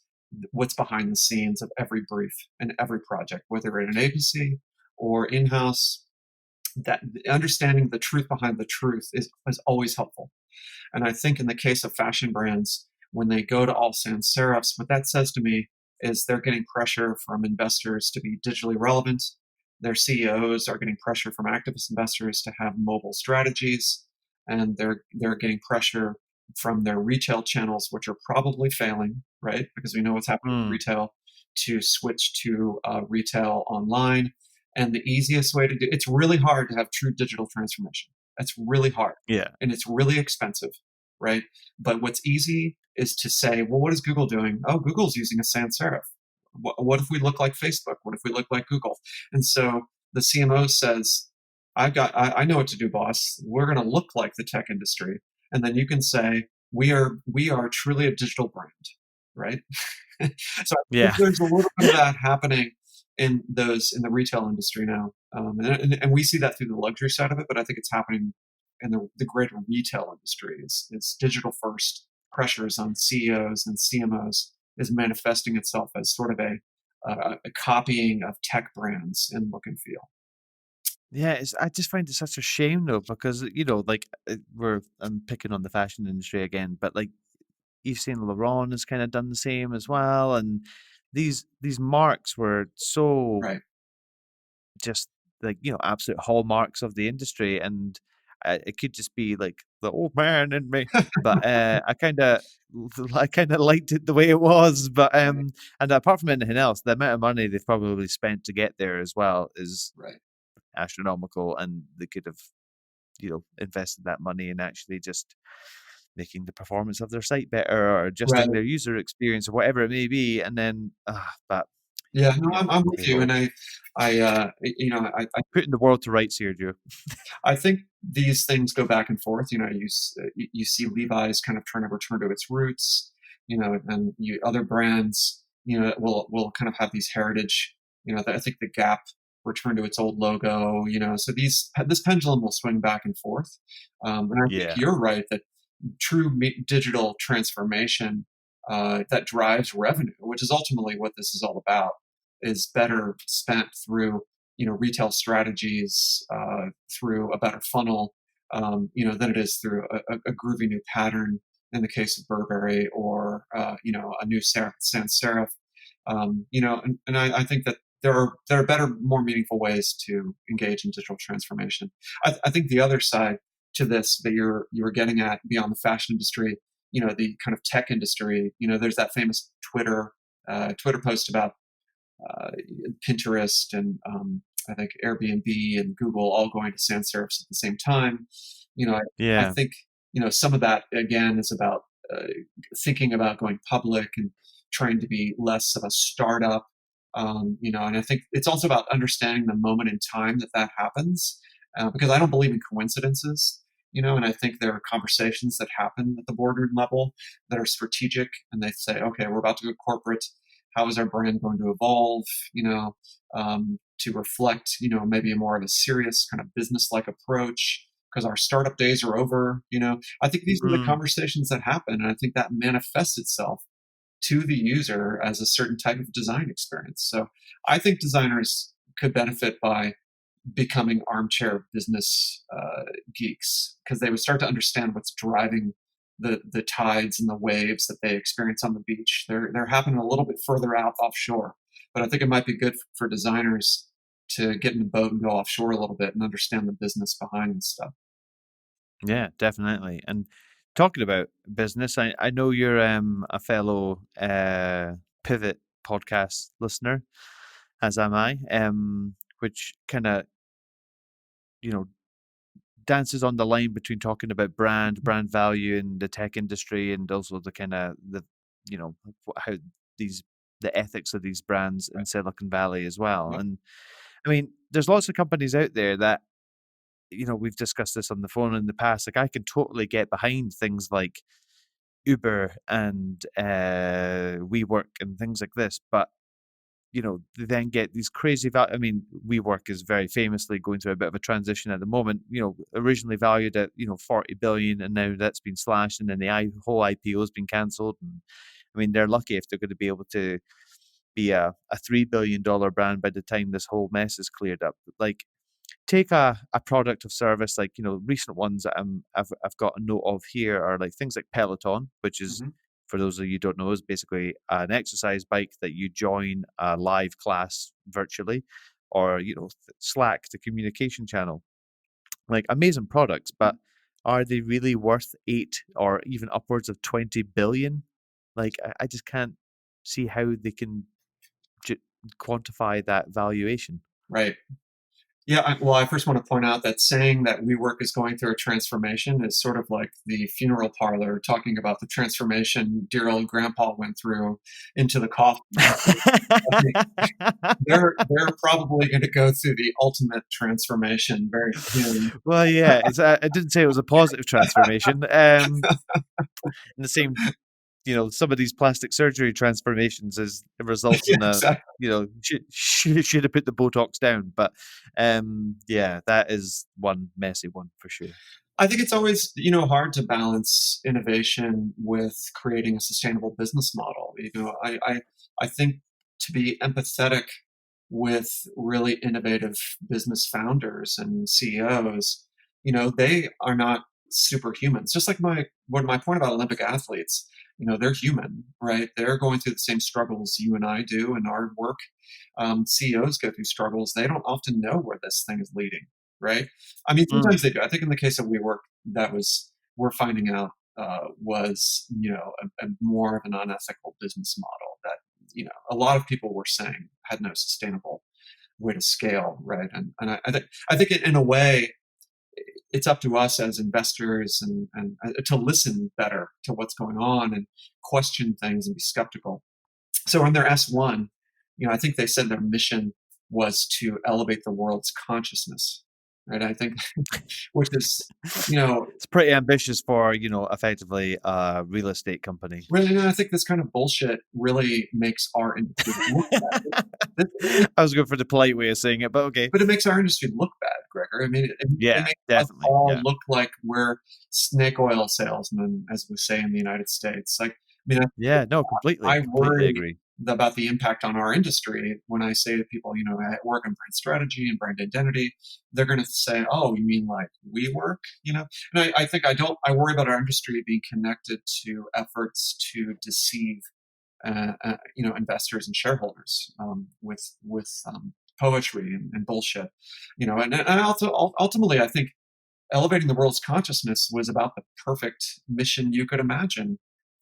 what's behind the scenes of every brief and every project, whether in an agency or in-house. That understanding the truth behind the truth is always helpful. And I think in the case of fashion brands, when they go to all sans serifs, what that says to me is they're getting pressure from investors to be digitally relevant. Their CEOs are getting pressure from activist investors to have mobile strategies, and they're getting pressure from their retail channels, which are probably failing, right? Because we know what's happening with Mm, retail, to switch to retail online. And the easiest way to do it's really hard to have true digital transformation. That's really hard, yeah, and it's really expensive, right? But what's easy is to say, well, what is Google doing? Oh, Google's using a sans serif. What if we look like Facebook? What if we look like Google? And so the CMO says, I know what to do, boss. We're going to look like the tech industry. And then you can say, we are truly a digital brand, right? So I think yeah, there's a little bit of that happening in the retail industry now, and we see that through the luxury side of it. But I think it's happening in the greater retail industry. It's digital first pressures on CEOs and CMOs is manifesting itself as sort of a copying of tech brands in look and feel. Yeah, I just find it such a shame though, because like I'm picking on the fashion industry again, but like Yves Saint Laurent has kind of done the same as well, and these marks were so Right. just like absolute hallmarks of the industry, and it could just be like the old man in me, but I kind of liked it the way it was, but Right. and apart from anything else, the amount of money they've probably spent to get there as well is Right. astronomical, and they could have invested that money in actually just making the performance of their site better or Right. adjusting their user experience or whatever it may be, and then but Yeah. No, I'm with hey you, and ho, putting the world to rights here, Joe. I think these things go back and forth. You see Levi's kind of trying to return to its roots, and other brands, will kind of have these heritage. I think the Gap return to its old logo. So this pendulum will swing back and forth. And I think Yeah. you're right that true digital transformation that drives revenue, which is ultimately what this is all about, is better spent through retail strategies, through a better funnel, than it is through a groovy new pattern in the case of Burberry, or a new sans serif. And I think that there are better, more meaningful ways to engage in digital transformation. I think the other side to this that you were getting at beyond the fashion industry, the kind of tech industry, there's that famous Twitter post about uh, Pinterest and I think Airbnb and Google all going to sans serifs at the same time. I Yeah. think some of that again is about uh, thinking about going public and trying to be less of a startup. And I think it's also about understanding the moment in time that happens, because I don't believe in coincidences. And I think there are conversations that happen at the boardroom level that are strategic, and they say, okay, we're about to go corporate. How is our brand going to evolve? To reflect, maybe a more of a serious kind of business-like approach because our startup days are over. I think these are the Mm. conversations that happen, and I think that manifests itself to the user as a certain type of design experience. So I think designers could benefit by becoming armchair business geeks, because they would start to understand what's driving the tides and the waves that they experience on the beach. They're happening a little bit further out offshore, but I think it might be good for designers to get in the boat and go offshore a little bit and understand the business behind the stuff. Yeah, definitely. And talking about business, I know you're a fellow Pivot podcast listener, as am I, which kind of you know dances on the line between talking about brand value in the tech industry, and also the kind of the how these the ethics of these brands in Right. Silicon Valley as well. Yep. And I mean, there's lots of companies out there that we've discussed this on the phone in the past. Like I can totally get behind things like Uber and WeWork and things like this, but they then get these crazy I mean, WeWork is very famously going through a bit of a transition at the moment. Originally valued at 40 billion, and now that's been slashed, and then the whole IPO has been cancelled. And I mean, they're lucky if they're going to be able to be a $3 billion brand by the time this whole mess is cleared up. Like, take a product of service, like recent ones that I've got a note of here are like things like Peloton, which is, Hmm. for those of you who don't know, is basically an exercise bike that you join a live class virtually, or Slack, the communication channel. Like, amazing products, but are they really worth 8 or even upwards of 20 billion? Like, I just can't see how they can ju- quantify that valuation. Right. Yeah, well, I first want to point out that saying that WeWork is going through a transformation is sort of like the funeral parlor talking about the transformation dear old grandpa went through into the coffin. I think they're probably going to go through the ultimate transformation very soon. Well, yeah, I didn't say it was a positive transformation. In the same, some of these plastic surgery transformations is it results Yeah, in a, exactly. should have put the Botox down. But yeah, that is one messy one for sure. I think it's always hard to balance innovation with creating a sustainable business model. I think to be empathetic with really innovative business founders and CEOs, they are not superhumans. Just like my point about Olympic athletes, they're human, right? They're going through the same struggles you and I do in our work. CEOs go through struggles. They don't often know where this thing is leading, right? I mean, Mm. sometimes they do. I think in the case of WeWork, we're finding out was a more of an unethical business model that a lot of people were saying had no sustainable way to scale, right? And I think in a way it's up to us as investors and to listen better to what's going on and question things and be skeptical. So in their S1, I think they said their mission was to elevate the world's consciousness, right? I think, which is, It's pretty ambitious for, effectively a real estate company. really, I think this kind of bullshit really makes our industry look bad. I was going for the polite way of saying it, but okay. But it makes our industry look bad, Gregor. I mean, it Yeah, makes us definitely. all Yeah. look like we're snake oil salesmen, as we say in the United States. Like, I mean, Yeah, no, I completely worry agree. about the impact on our industry when I say to people, I work on brand strategy and brand identity. They're going to say, "Oh, you mean like we work?" And I think I worry about our industry being connected to efforts to deceive investors and shareholders with poetry and bullshit, and also ultimately I think elevating the world's consciousness was about the perfect mission you could imagine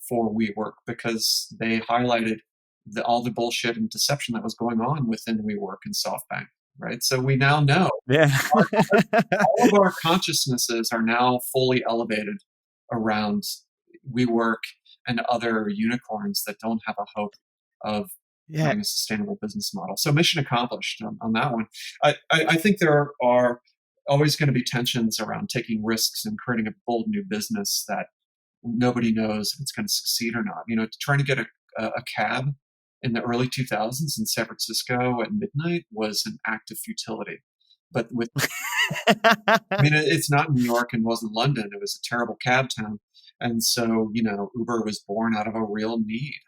for WeWork because they highlighted all the bullshit and deception that was going on within WeWork and SoftBank, right? So we now know Yeah. all of our consciousnesses are now fully elevated around WeWork and other unicorns that don't have a hope of Yeah. having a sustainable business model. So mission accomplished on that one. I think there are always going to be tensions around taking risks and creating a bold new business that nobody knows if it's going to succeed or not. Trying to get a cab in the early 2000s in San Francisco at midnight was an act of futility. But I mean, it's not New York and wasn't London. It was a terrible cab town. And so, Uber was born out of a real need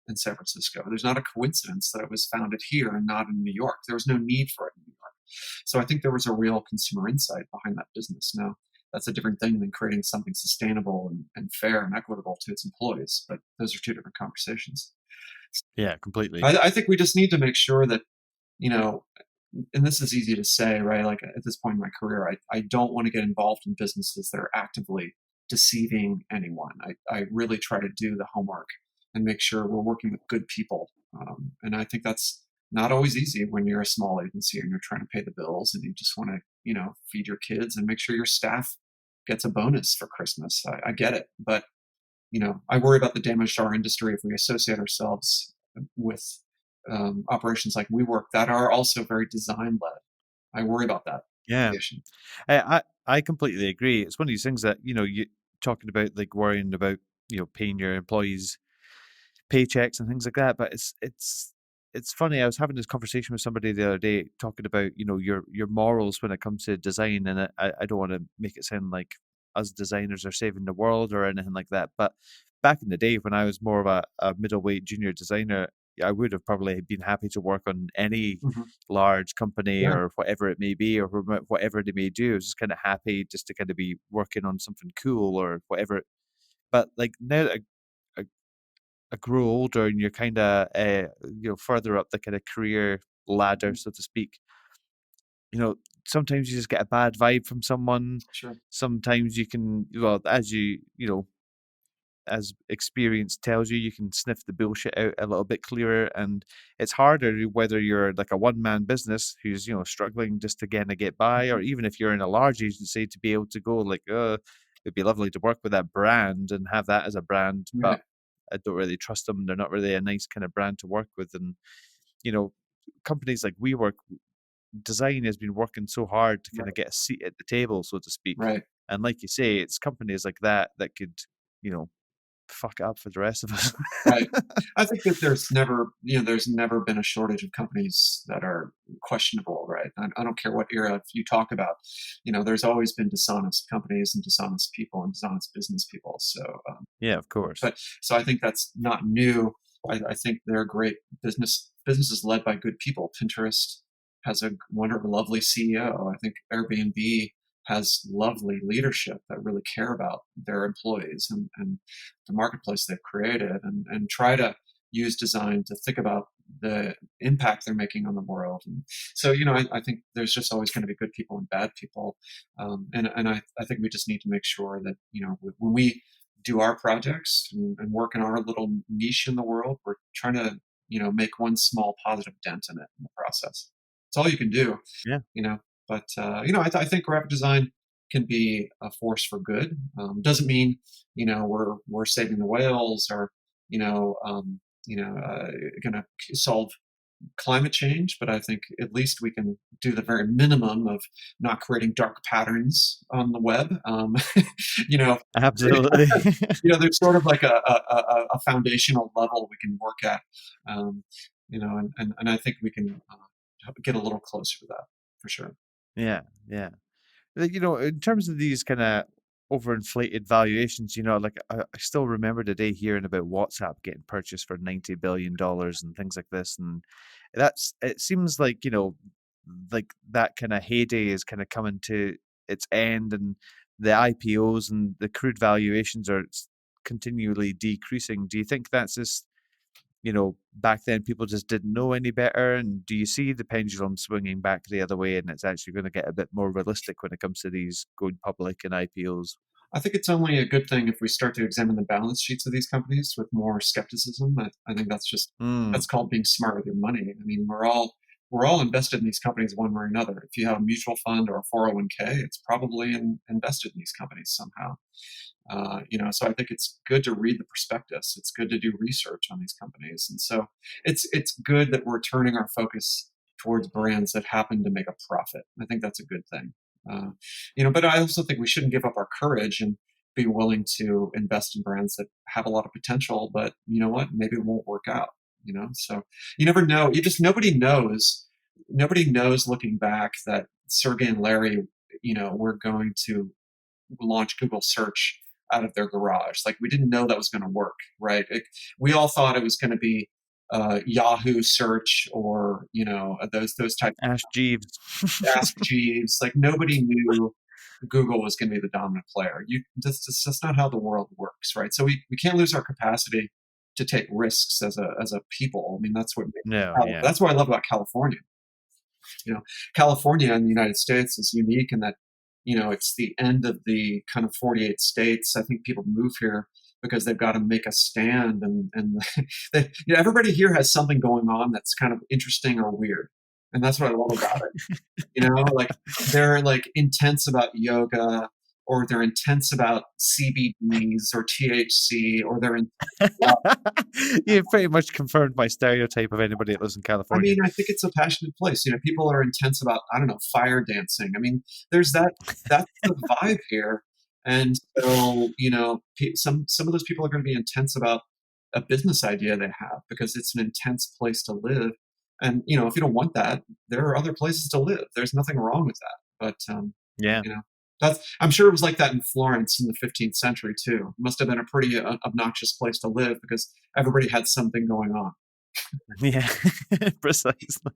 in San Francisco. There's not a coincidence that it was founded here and not in New York. There was no need for it in New York. So I think there was a real consumer insight behind that business. Now, that's a different thing than creating something sustainable and fair and equitable to its employees. But those are two different conversations. Yeah, completely. I think we just need to make sure that, you know, and this is easy to say, right? Like at this point in my career, I don't want to get involved in businesses that are actively deceiving anyone. I really try to do the homework and make sure we're working with good people. And I think that's not always easy when you're a small agency and you're trying to pay the bills and you just want to, feed your kids and make sure your staff gets a bonus for Christmas. I get it. But, I worry about the damage to our industry if we associate ourselves with operations like WeWork that are also very design led. I worry about that. Yeah. I completely agree. It's one of these things that, you talking about like worrying about, paying your employees paychecks and things like that. But it's funny. I was having this conversation with somebody the other day talking about your morals when it comes to design, and I don't want to make it sound like us designers are saving the world or anything like that. But back in the day when I was more of a middleweight junior designer, I would have probably been happy to work on any Mhm. large company Yeah, or whatever it may be or whatever they may do. I was just kind of happy just to kind of be working on something cool or whatever. But like now that I, I grow older and you're kind of further up the kind of career ladder, so to speak. You know, sometimes you just get a bad vibe from someone. sure. Sometimes you can, well, as as experience tells you, you can sniff the bullshit out a little bit clearer, and it's harder whether you're like a one-man business who's struggling just to get by, or Mhm. even if you're in a large agency to be able to go like, it'd be lovely to work with that brand and have that as a brand, but Right, I don't really trust them. They're not really a nice kind of brand to work with, and you know, companies like WeWork, design has been working so hard to kind of right, get a seat at the table, so to speak. right. And like you say, it's companies like that that could, you know, fuck it up for the rest of us. Right. I think that there's never been a shortage of companies that are questionable, right? I don't care what era you talk about. There's always been dishonest companies and dishonest people and dishonest business people. Yeah, of course. So I think that's not new. I think they're great business businesses led by good people. Pinterest has a wonderful, lovely CEO. I think Airbnb has lovely leadership that really care about their employees and the marketplace they've created, and try to use design to think about the impact they're making on the world. And so, I think there's just always going to be good people and bad people. And I think we just need to make sure that, when we do our projects and work in our little niche in the world, we're trying to, make one small positive dent in it in the process. It's all you can do, Yeah. you know. But I think graphic design can be a force for good. Doesn't mean we're saving the whales, or going to solve climate change, but I think at least we can do the very minimum of not creating dark patterns on the web. you know, Absolutely. there's sort of like a foundational level we can work at, um, and I think we can get a little closer to that for sure. Yeah, yeah. Like, in terms of these kind of overinflated valuations, like I still remember today hearing about WhatsApp getting purchased for $90 billion and things like this, and it seems like like that kind of heyday is kind of coming to its end, and the IPOs and the crude valuations are continually decreasing. Do you think that's just back then people just didn't know any better? And do you see the pendulum swinging back the other way, and it's actually going to get a bit more realistic when it comes to these going public and IPOs? I think it's only a good thing if we start to examine the balance sheets of these companies with more skepticism. I think Mm, that's called being smart with your money. I mean, we're all invested in these companies one way or another. If you have a mutual fund or a 401k, it's probably invested in these companies somehow. So I think it's good to read the prospectus. It's good to do research on these companies, and so it's good that we're turning our focus towards brands that happen to make a profit. I think that's a good thing. Uh, but I also think we shouldn't give up our courage and be willing to invest in brands that have a lot of potential, but you know what? Maybe it won't work out. So you never know. You just nobody knows. Nobody knows looking back that Sergey and Larry, were going to launch Google search out of their garage. Like we didn't know that was going to work, right? We all thought it was going to be Yahoo search, or those type Ash Jeeves. of Ask Jeeves. Like nobody knew Google was going to be the dominant player. That's not how the world works, right? So we can't lose our capacity to take risks as a people. I mean, No, yeah. that's what I love about California. California in the United States is unique in that, it's the end of the kind of 48 states. I think people move here because they've got to make a stand, and everybody here has something going on that's kind of interesting or weird. And that's what I love about it. Like they're like intense about yoga, or they're intense about CBDs or THC, or they're You've pretty much confirmed my stereotype of anybody that lives in I California. mean, I think it's a passionate place. People are intense about, I don't know, fire dancing. I mean, that's the vibe here. And so, some of those people are going to be intense about a business idea they have because it's an intense place to live. And, if you don't want that, there are other places to live. There's nothing wrong with that. But, Yeah. you know, I'm sure it was like that in Florence in the 15th century too. It must have been a pretty obnoxious place to live because everybody had something going on. Yeah, precisely.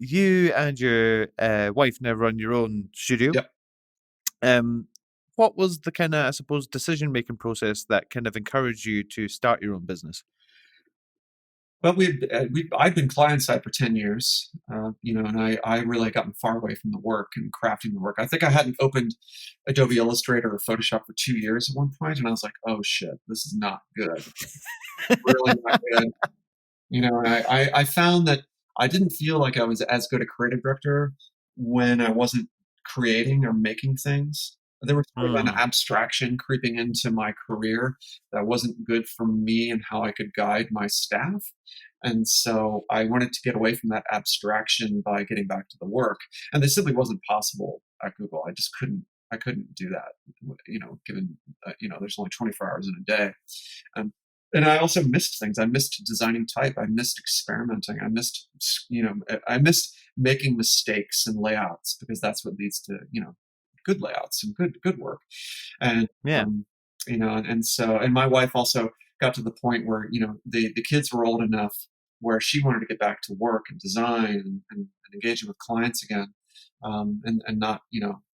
You and your wife now run your own studio. Yep. Um, what was the kind of, I suppose, decision-making process that kind of encouraged you to start your own business? Well, I've been client side for 10 years, and I really gotten far away from the work and crafting the work. I think I hadn't opened Adobe Illustrator or Photoshop for 2 years at one point, and I was like, oh shit, this is not good. Really not good. And I found that I didn't feel like I was as good a creative director when I wasn't creating or making things. There was sort of an Mm, abstraction creeping into my career that wasn't good for me and how I could guide my staff. And so I wanted to get away from that abstraction by getting back to the work. And this simply wasn't possible at Google. I couldn't do that, given, there's only 24 hours in a day. Um, and I also missed things. I missed designing type. I missed experimenting. I missed making mistakes in layouts because that's what leads to, good layouts and good work. And, yeah. and my wife also got to the point where, the kids were old enough where she wanted to get back to work and design and engaging with clients again. And not,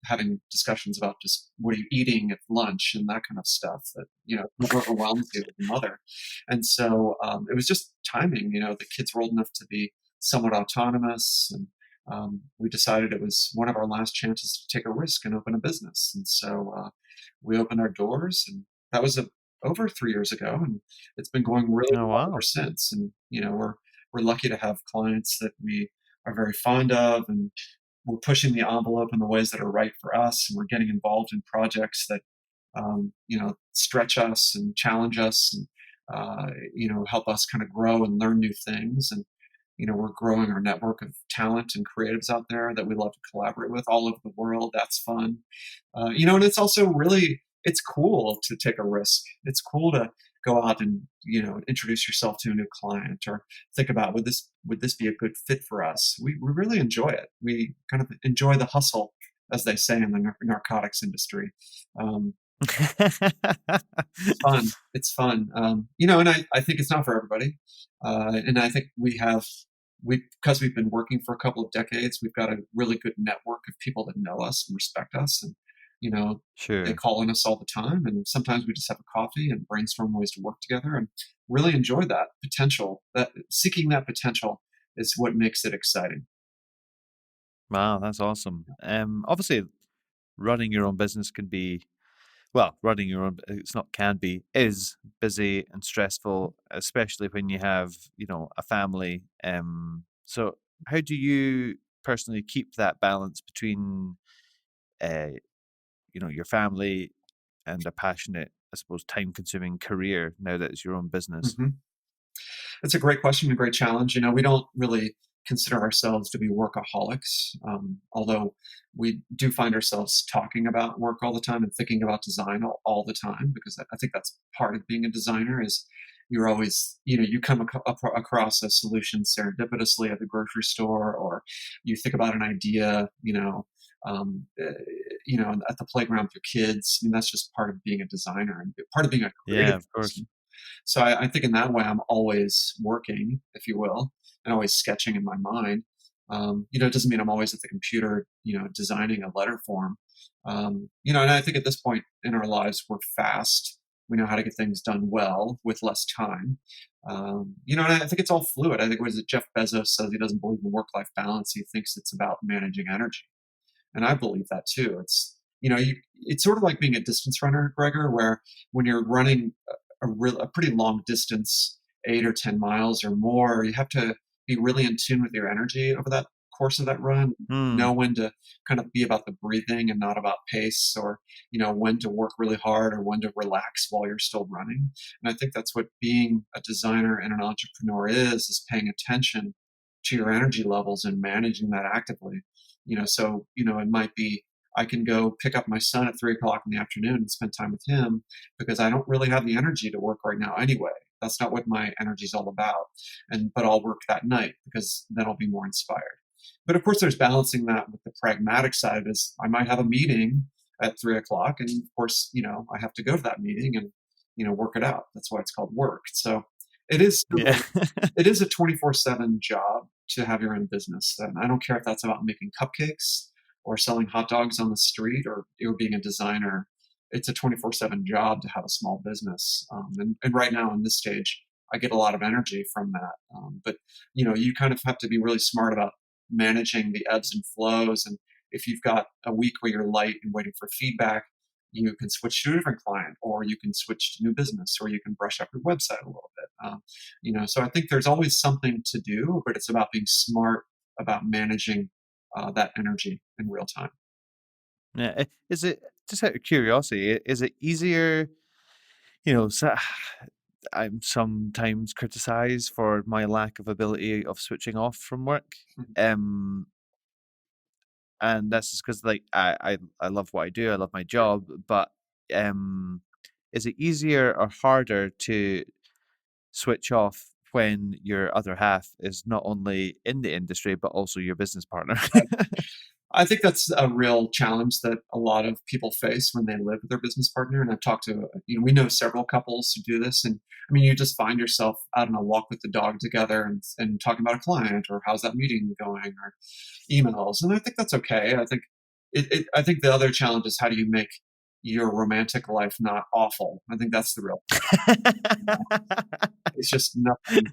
having discussions about just what are you eating at lunch and that kind of stuff that, overwhelms you as a mother. And so it was just timing. The kids were old enough to be somewhat autonomous, and we decided it was one of our last chances to take a risk and open a business. And so we opened our doors, and that was over 3 years ago, and it's been going really Oh, well ever wow. since. And we're lucky to have clients that we are very fond of, and we're pushing the envelope in the ways that are right for us, and we're getting involved in projects that stretch us and challenge us, and help us kind of grow and learn new things. And we're growing our network of talent and creatives out there that we love to collaborate with all over the world. That's fun. And it's also really, it's cool to take a risk. It's cool to go out and introduce yourself to a new client, or think about, would this be a good fit for us. We really enjoy it. We kind of enjoy the hustle, as they say in the narcotics industry. um, it's fun. It's fun. And I think it's not for everybody. And I think because we've been working for a couple of decades, we've got a really good network of people that know us and respect us. And, you know, they Sure. call on us all the time. And sometimes we just have a coffee and brainstorm ways to work together, and really enjoy that potential. That seeking that potential is what makes it exciting. Wow, that's awesome. Obviously, running your own business can be, well, running your own, it's not can be, is busy and stressful, especially when you have, a family. So how do you personally keep that balance between, uh, your family and a passionate, I suppose, time-consuming career now that it's your own business? hmm It's a great question, a great challenge. We don't really consider ourselves to be workaholics, although we do find ourselves talking about work all the time and thinking about design all the time, because I think that's part of being a designer. Is you're always, you come across a solution serendipitously at the grocery store, or you think about an idea, um, uh, at the playground with your kids. I mean, that's just part of being a designer and part of being a Yeah, creative of course. person. So I think in that way, I'm always working, if you will, and always sketching in my mind. It doesn't mean I'm always at the computer, designing a letter form. And I think at this point in our lives, we're fast. We know how to get things done well with less time. And I think it's all fluid. I think, what is it, Jeff Bezos says he doesn't believe in work-life balance. He thinks it's about managing energy, and I believe that too. It's sort of like being a distance runner, Gregor, where when you're running a pretty long distance, 8 or 10 miles or more, you have to be really in tune with your energy over that course of that run. Hmm. Know when to kind of be about the breathing and not about pace, or when to work really hard or when to relax while you're still running. And I think that's what being a designer and an entrepreneur is paying attention to your energy levels and managing that actively. So it might be, I can go pick up my son at 3 o'clock in the afternoon and spend time with him, because I don't really have the energy to work right now anyway. That's not what my energy is all about. But I'll work that night, because then I'll be more inspired. But of course, there's balancing that with the pragmatic side. Is I might have a meeting at 3 o'clock, and of course, I have to go to that meeting and work it out. That's why it's called work. So it is Yeah. it is a 24/7 job to have your own business. And I don't care if that's about making cupcakes or selling hot dogs on the street, or being a designer. It's a 24/7 job to have a small business. And right now, in this stage, I get a lot of energy from that. But you kind of have to be really smart about managing the ebbs and flows. And if you've got a week where you're light and waiting for feedback, you can switch to a different client, or you can switch to new business, or you can brush up your website a little bit. So I think there's always something to do, but it's about being smart about managing that energy in real time. Yeah. Is it, just out of curiosity, is it easier, so I'm sometimes criticized for my lack of ability of switching off from work. Mhm. Um, and that's just because, like, I love what I do, I love my job, but um, is it easier or harder to switch off when your other half is not only in the industry but also your business partner? I think that's a real challenge that a lot of people face when they live with their business partner. And I've talked to, we know several couples who do this. And I mean, you just find yourself out on a walk with the dog together and talking about a client or how's that meeting going or emails. And I think that's okay. I think I think the other challenge is how do you make your romantic life not awful? I think that's the real. It's just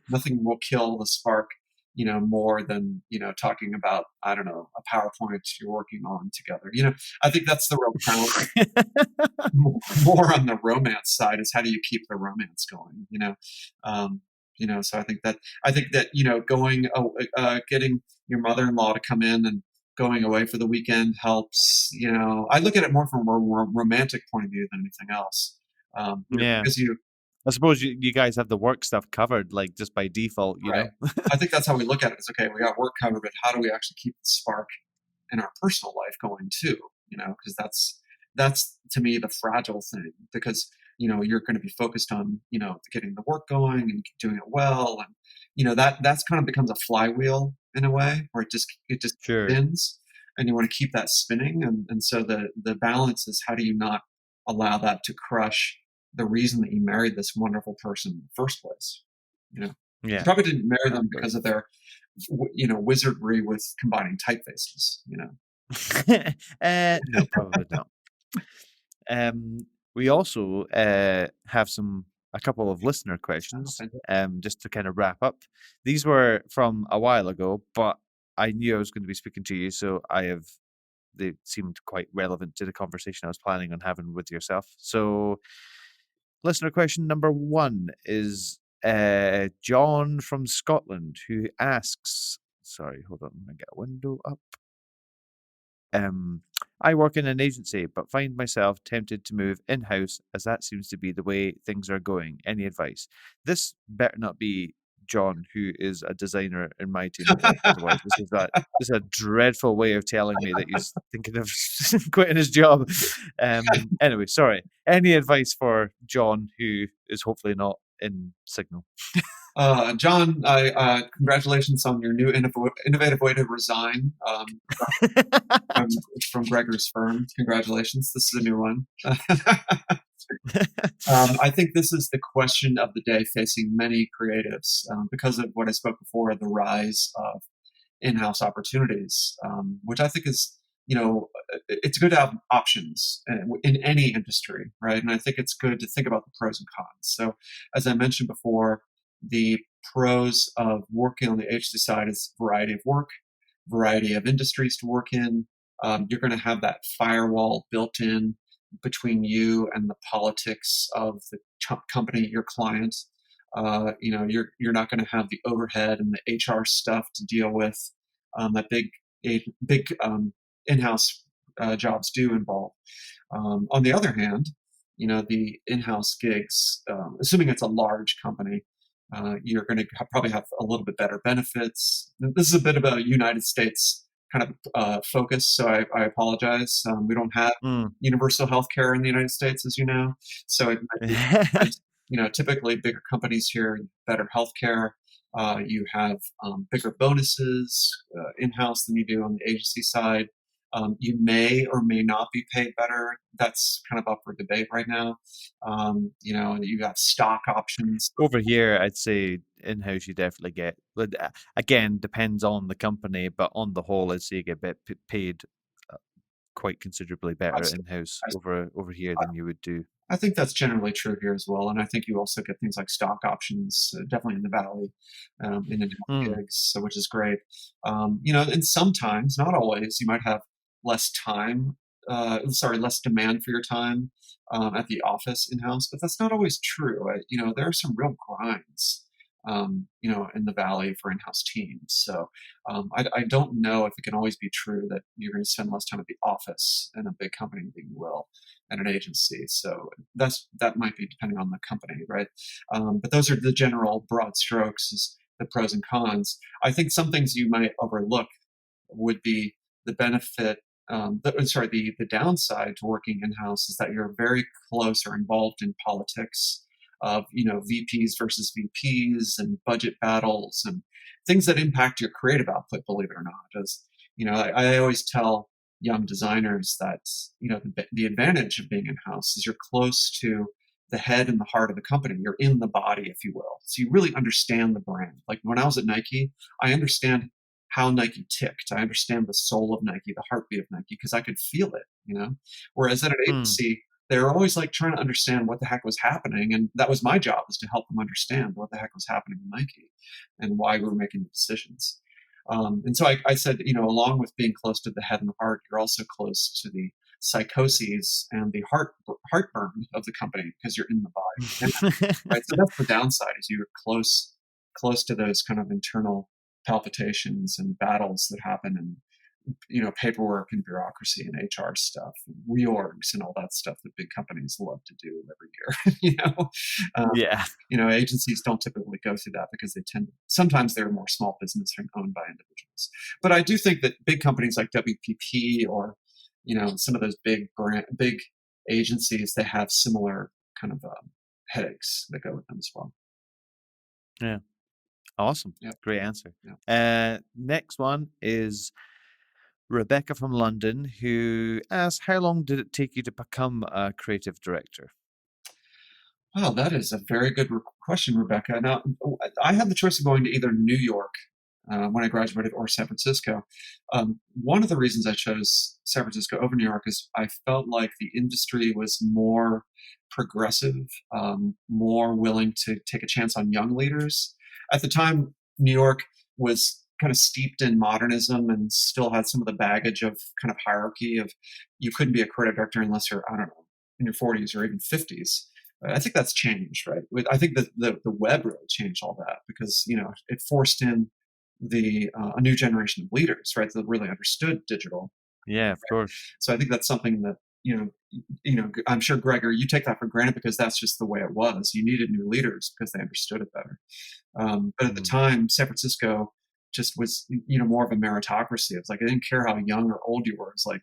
nothing will kill the spark, more than, talking about, I don't know, a PowerPoint you're working on together. I think that's the real challenge. More on the romance side is how do you keep the romance going, um, so I think that, going, getting your mother-in-law to come in and going away for the weekend helps. I look at it more from a romantic point of view than anything else. Yeah. Because I suppose you guys have the work stuff covered, like just by default, right. I think that's how we look at it. Is okay, we got work covered, but how do we actually keep the spark in our personal life going too? Because that's to me the fragile thing. Because you're going to be focused on getting the work going and doing it well, and that's kind of becomes a flywheel in a way where it just Sure. spins, and you want to keep that spinning. And so the balance is how do you not allow that to crush the reason that you married this wonderful person in the first place. You Yeah. probably didn't marry them Exactly. because of their wizardry with combining typefaces. No, probably not. Um, we also have a couple of listener Oh, questions, fantastic. just to kind of wrap up. These were from a while ago, but I knew I was going to be speaking to you, so they seemed quite relevant to the conversation I was planning on having with yourself. So, listener question number one is John from Scotland, who asks, sorry, hold on, I get a window up. Um, I work in an agency, but find myself tempted to move in-house as that seems to be the way things are going. Any advice? This better not be John, who is a designer in my team. Otherwise, this is a dreadful way of telling me that he's thinking of quitting his job. Anyway, sorry. Any advice for John, who is hopefully not in Signal? John, congratulations on your new innovative way to resign from Gregor's firm. Congratulations. This is a new one. I think this is the question of the day facing many creatives because of what I spoke before, the rise of in-house opportunities, which I think is, it's good to have options in any industry, right? And I think it's good to think about the pros and cons. So, as I mentioned before, the pros of working on the agency side is variety of work, variety of industries to work in. You're going to have that firewall built in between you and the politics of the company, your client. You're not going to have the overhead and the HR stuff to deal with that big in-house jobs do involve. On the other hand, the in-house gigs, assuming it's a large company, you're going to probably have a little bit better benefits. This is a bit of a United States kind of focus, so I apologize. We don't have Mm. universal health care in the United States, as you know, so it might be typically bigger companies here, better health care. You have bigger bonuses in-house than you do on the agency side. You may or may not be paid better. That's kind of up for debate right now. You got stock options. Over here, I'd say in-house you definitely get, but again, depends on the company, but on the whole, I'd say you get paid uh, quite considerably better in-house over here than you would do. I think that's generally true here as well, and I think you also get things like stock options, definitely in the valley, in Mm. gigs, so which is great. And sometimes, not always, you might have less time. Less demand for your time at the office in house, but that's not always true. There are some real grinds, in the valley for in-house teams. So I don't know if it can always be true that you're going to spend less time at the office in a big company than you will at an agency. So that might be depending on the company, right? But those are the general broad strokes, is the pros and cons. I think some things you might overlook would be the benefit. The downside to working in house is that you're very close or involved in politics of VPs versus VPs and budget battles and things that impact your creative output. Believe it or not, as I always tell young designers that, the advantage of being in house is you're close to the head and the heart of the company. You're in the body, if you will. So you really understand the brand. Like when I was at Nike, I understand how Nike ticked. I understand the soul of Nike, the heartbeat of Nike, because I could feel it. Whereas at an Mm. agency, they were always like trying to understand what the heck was happening. And that was my job, was to help them understand what the heck was happening in Nike and why we were making the decisions. And so I said, along with being close to the head and the heart, you're also close to the psychoses and the heartburn of the company because you're in the body. And, right. So that's the downside, is you're close to those kind of internal palpitations and battles that happen, and paperwork and bureaucracy and HR stuff, and reorgs and all that stuff that big companies love to do every year. um, Yeah. agencies don't typically go through that because they sometimes they're more small business and owned by individuals. But I do think that big companies like WPP, or some of those big agencies, they have similar kind of headaches that go with them as well. Yeah. Awesome. Yeah. Great answer. Yeah. Next one is Rebecca from London, who asks, how long did it take you to become a creative director? Wow, that is a very good question, Rebecca. Now, I had the choice of going to either New York when I graduated, or San Francisco. One of the reasons I chose San Francisco over New York is I felt like the industry was more progressive, more willing to take a chance on young leaders. At the time, New York was kind of steeped in modernism and still had some of the baggage of kind of hierarchy of, you couldn't be a creative director unless you're, I don't know, in your 40s or even 50s. I think that's changed, right? I think that the web really changed all that, because it forced in a new generation of leaders, right, that really understood digital. Yeah, of course. So I think that's something that I'm sure, Gregor, you take that for granted because that's just the way it was. You needed new leaders because they understood it better. But at the Mm. time, San Francisco just was, more of a meritocracy. It was like, I didn't care how young or old you were. It's like,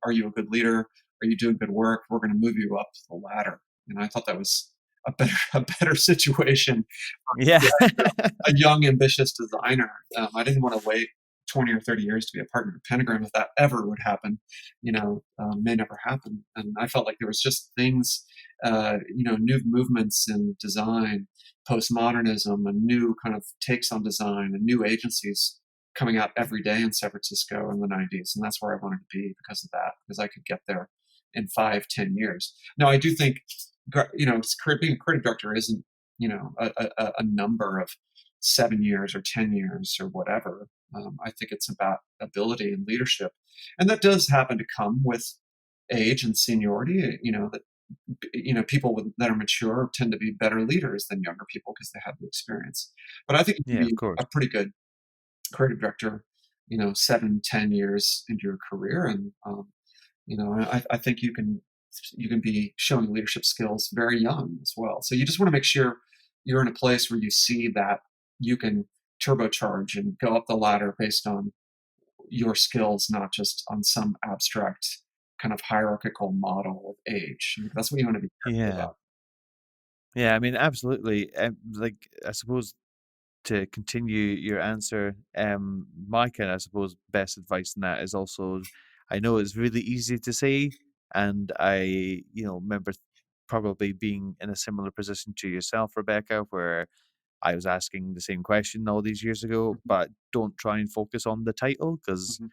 are you a good leader? Are you doing good work? We're going to move you up the ladder. And I thought that was a better situation. Yeah. A young, ambitious designer. I didn't want to wait 20 or 30 years to be a partner at Pentagram. If that ever would happen, may never happen. And I felt like there was just things, new movements in design, postmodernism, and new kind of takes on design, and new agencies coming out every day in San Francisco in the 90s. And that's where I wanted to be because of that, because I could get there in 5-10 years. Now, I do think, being a creative director isn't, a number of 7 years or 10 years or whatever. I think it's about ability and leadership. And that does happen to come with age and seniority, that people that are mature tend to be better leaders than younger people because they have the experience. But I think you Yeah, can of be course. a pretty good creative director, 7-10 years into your career. And I think you can be showing leadership skills very young as well. So you just want to make sure you're in a place where you see that you can turbocharge and go up the ladder based on your skills, not just on some abstract kind of hierarchical model of age. That's what you want to be careful Yeah. about. Yeah, I mean, absolutely. Like, I suppose to continue your answer, my kind of, I suppose, best advice in that is also, I know it's really easy to say, and I, remember probably being in a similar position to yourself, Rebecca, where I was asking the same question all these years ago, Mhm. but don't try and focus on the title, because Mhm.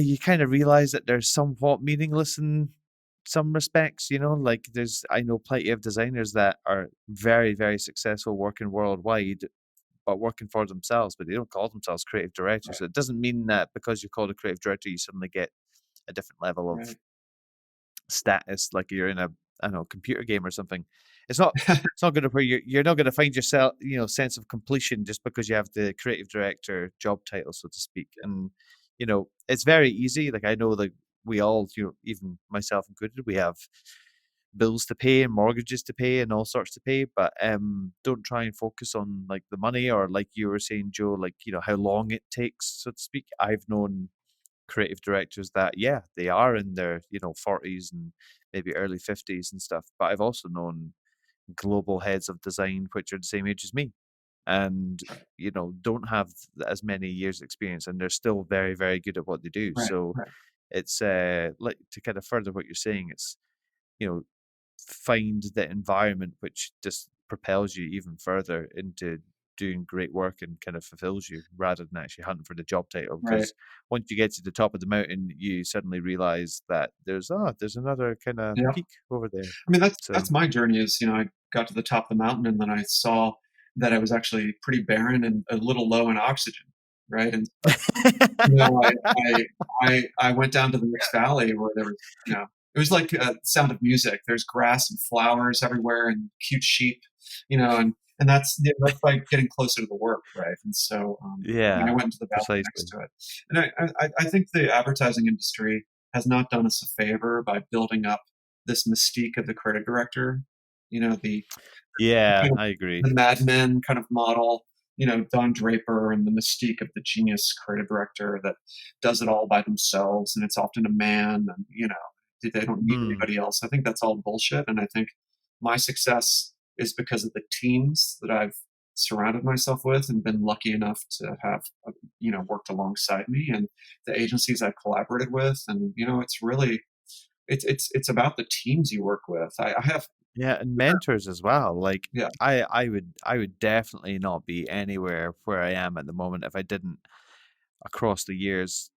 you kind of realize that they're somewhat meaningless in some respects, like I know plenty of designers that are very, very successful working worldwide, but working for themselves, but they don't call themselves creative directors. Right. So it doesn't mean that because you're called a creative director, you suddenly get a different level of Right. status, like you're in a, I don't know, computer game or something. It's not going to where you're not going to find yourself, sense of completion just because you have the creative director job title, so to speak. And it's very easy. Like I know that we all, even myself included, we have bills to pay and mortgages to pay and all sorts to pay, but don't try and focus on like the money, or like you were saying, Joe, like how long it takes, so to speak. I've known creative directors that, yeah, they are in their 40s and maybe early 50s and stuff, but I've also known global heads of design which are the same age as me, and right, don't have as many years experience, and they're still very, very good at what they do. right, So right. it's like, to kind of further what you're saying, it's you know find the environment which just propels you even further into doing great work and kind of fulfills you, rather than actually hunting for the job title. Right. Because once you get to the top of the mountain, you suddenly realize that there's another kind of Yeah. peak over there. I mean, that's So my journey. Is I got to the top of the mountain, and then I saw that I was actually pretty barren and a little low in oxygen, right? And I went down to the next valley where there was, it was like Sound of Music. There's grass and flowers everywhere and cute sheep, and that's like getting closer to the work, right? And so, I yeah, went into the valley next precisely. to it, and I think the advertising industry has not done us a favor by building up this mystique of the creative director, the Yeah, kind of I agree. the Mad Men kind of model, Don Draper and the mystique of the genius creative director that does it all by themselves, and it's often a man, and they don't need Mm. anybody else. I think that's all bullshit, and I think my success is because of the teams that I've surrounded myself with and been lucky enough to have worked alongside me, and the agencies I've collaborated with, and it's really it's about the teams you work with. I have Yeah, and mentors as well. Like, yeah I would definitely not be anywhere where I am at the moment if I didn't, across the years,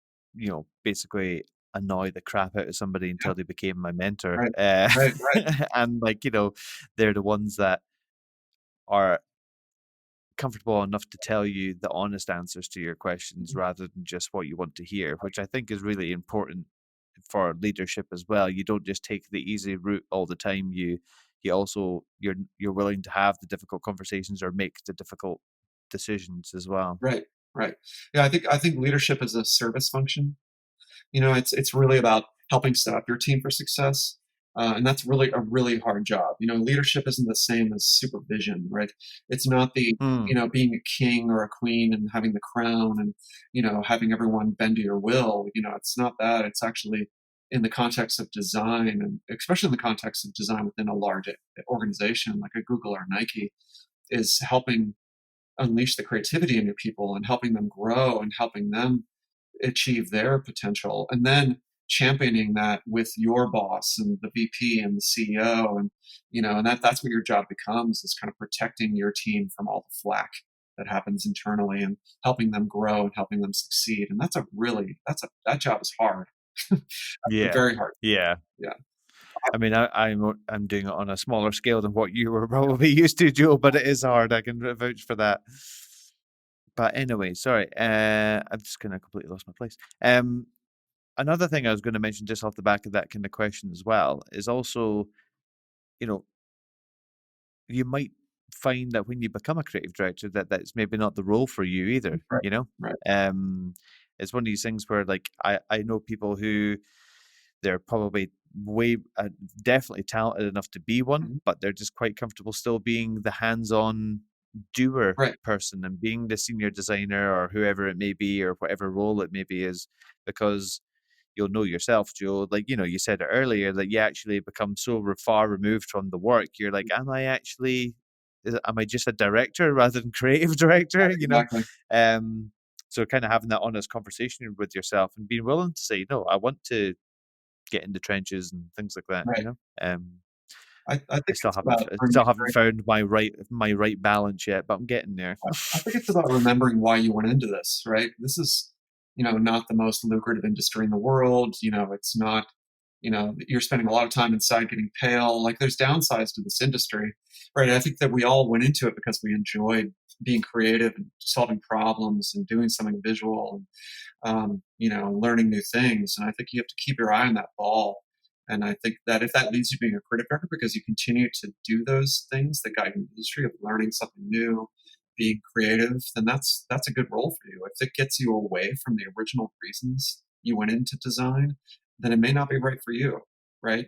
basically annoy the crap out of somebody yeah until they became my mentor. right right right And like, they're the ones that are comfortable enough to tell you the honest answers to your questions rather than just what you want to hear, which I think is really important for leadership as well. You don't just take the easy route all the time. You also you're willing to have the difficult conversations or make the difficult decisions as well. Right, right. Yeah, I think leadership is a service function. It's really about helping set up your team for success, and that's really a really hard job. Leadership isn't the same as supervision, right? It's not the Mm, being a king or a queen and having the crown and having everyone bend to your will. It's not that. It's actually in the context of design, and especially in the context of design within a large organization like a Google or Nike, is helping unleash the creativity in your people and helping them grow and helping them achieve their potential, and then championing that with your boss and the VP and the CEO, and and that's what your job becomes, is kind of protecting your team from all the flack that happens internally and helping them grow and helping them succeed. And that job is hard. yeah, Very hard. yeah. Yeah. I mean, I'm doing it on a smaller scale than what you were probably used to, Joe, but it is hard. I can vouch for that. But anyway, sorry. I've just kind of completely lost my place. Another thing I was going to mention just off the back of that kind of question as well is also, you know, you might find that when you become a creative director, that that's maybe not the role for you either. Right. Right. Um, it's one of these things where, like, I know people who they're probably way definitely talented enough to be one, Mhm. but they're just quite comfortable still being the hands-on doer Right. person and being the senior designer or whoever it may be or whatever role it may be is because you'll know yourself, Joe. Like, you said it earlier that you actually become so far removed from the work. You're like, am I just a director rather than creative director? Exactly. So kind of having that honest conversation with yourself and being willing to say, no, I want to get in the trenches and things like that. Right. I I think still it's haven't about still haven't found my right balance yet, but I'm getting there. I think it's about remembering why you went into this, right? This is, not the most lucrative industry in the world. It's not, you're spending a lot of time inside getting pale. Like, there's downsides to this industry, right? I think that we all went into it because we enjoyed being creative and solving problems and doing something visual and, learning new things. And I think you have to keep your eye on that ball. And I think that if that leads you to being a creative director because you continue to do those things that guide you in the industry of learning something new, being creative, then that's a good role for you. If it gets you away from the original reasons you went into design, then it may not be right for you, right?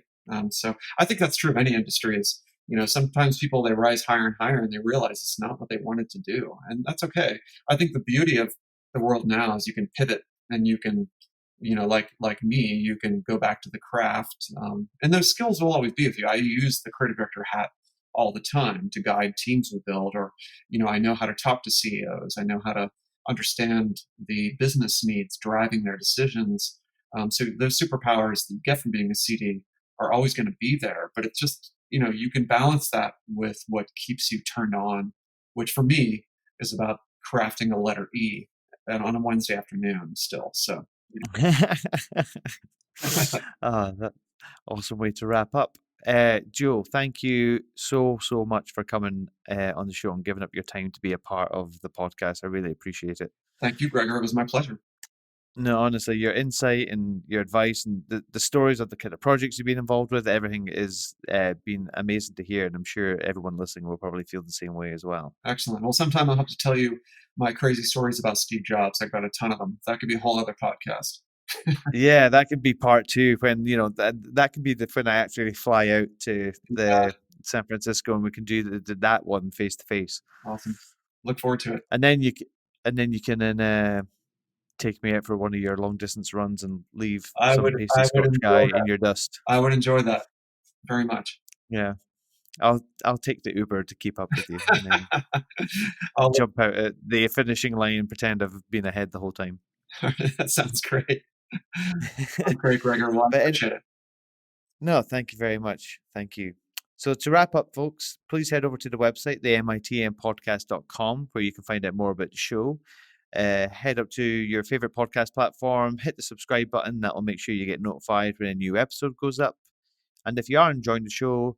So I think that's true of any industry. Is sometimes people, they rise higher and higher and they realize it's not what they wanted to do, and that's okay. I think the beauty of the world now is you can pivot and you can like me, you can go back to the craft, and those skills will always be with you. I use the creative director hat all the time to guide teams we build, or I know how to talk to CEOs. I know how to understand the business needs driving their decisions. So those superpowers that you get from being a CD are always going to be there, but it's just you can balance that with what keeps you turned on, which for me is about crafting a letter E and on a Wednesday afternoon still. So That awesome way to wrap up. Joe, thank you so much for coming on the show and giving up your time to be a part of the podcast. I really appreciate it. thank you, Gregor. It was my pleasure. No, honestly, your insight and your advice and the stories of the kind of projects you've been involved with, everything is been amazing to hear, and I'm sure everyone listening will probably feel the same way as well. Excellent. Well, sometime I'll have to tell you my crazy stories about Steve Jobs. I've got a ton of them. That could be a whole other podcast. Yeah, that could be part two when that could be the when I actually fly out to Yeah, the San Francisco and we can do that one face to face, awesome. Look forward to it. and then you can then take me out for one of your long distance runs and leave I some would pasty I would Scottish guy enjoy in that. your dust. I would enjoy that very much. Yeah, I'll take the Uber to keep up with you, and then I'll, jump out at the finishing line and pretend I've been ahead the whole time. that sounds great. Sounds great, Gregor. Well, I But appreciate it. no, thank you very much. Thank you. So to wrap up, folks, please head over to the website, themitmpodcast.com, where you can find out more about the show. Head up to your favorite podcast platform, hit the subscribe button. That will make sure you get notified when a new episode goes up. And if you are enjoying the show,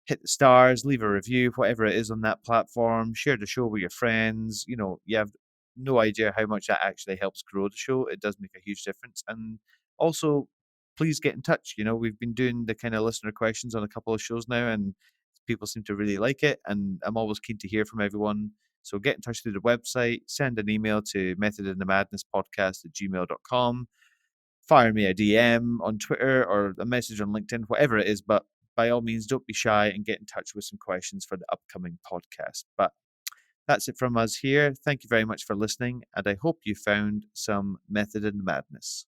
hit the stars, leave a review, whatever it is on that platform. Share the show with your friends. You have no idea how much that actually helps grow the show. It does make a huge difference. And also, please get in touch. We've been doing the kind of listener questions on a couple of shows now, and people seem to really like it. And I'm always keen to hear from everyone. So get in touch through the website, send an email to methodinthemadnesspodcast@gmail.com, fire me a DM on Twitter or a message on LinkedIn, whatever it is. But by all means, don't be shy and get in touch with some questions for the upcoming podcast. But that's it from us here. Thank you very much for listening, and I hope you found some method in the madness.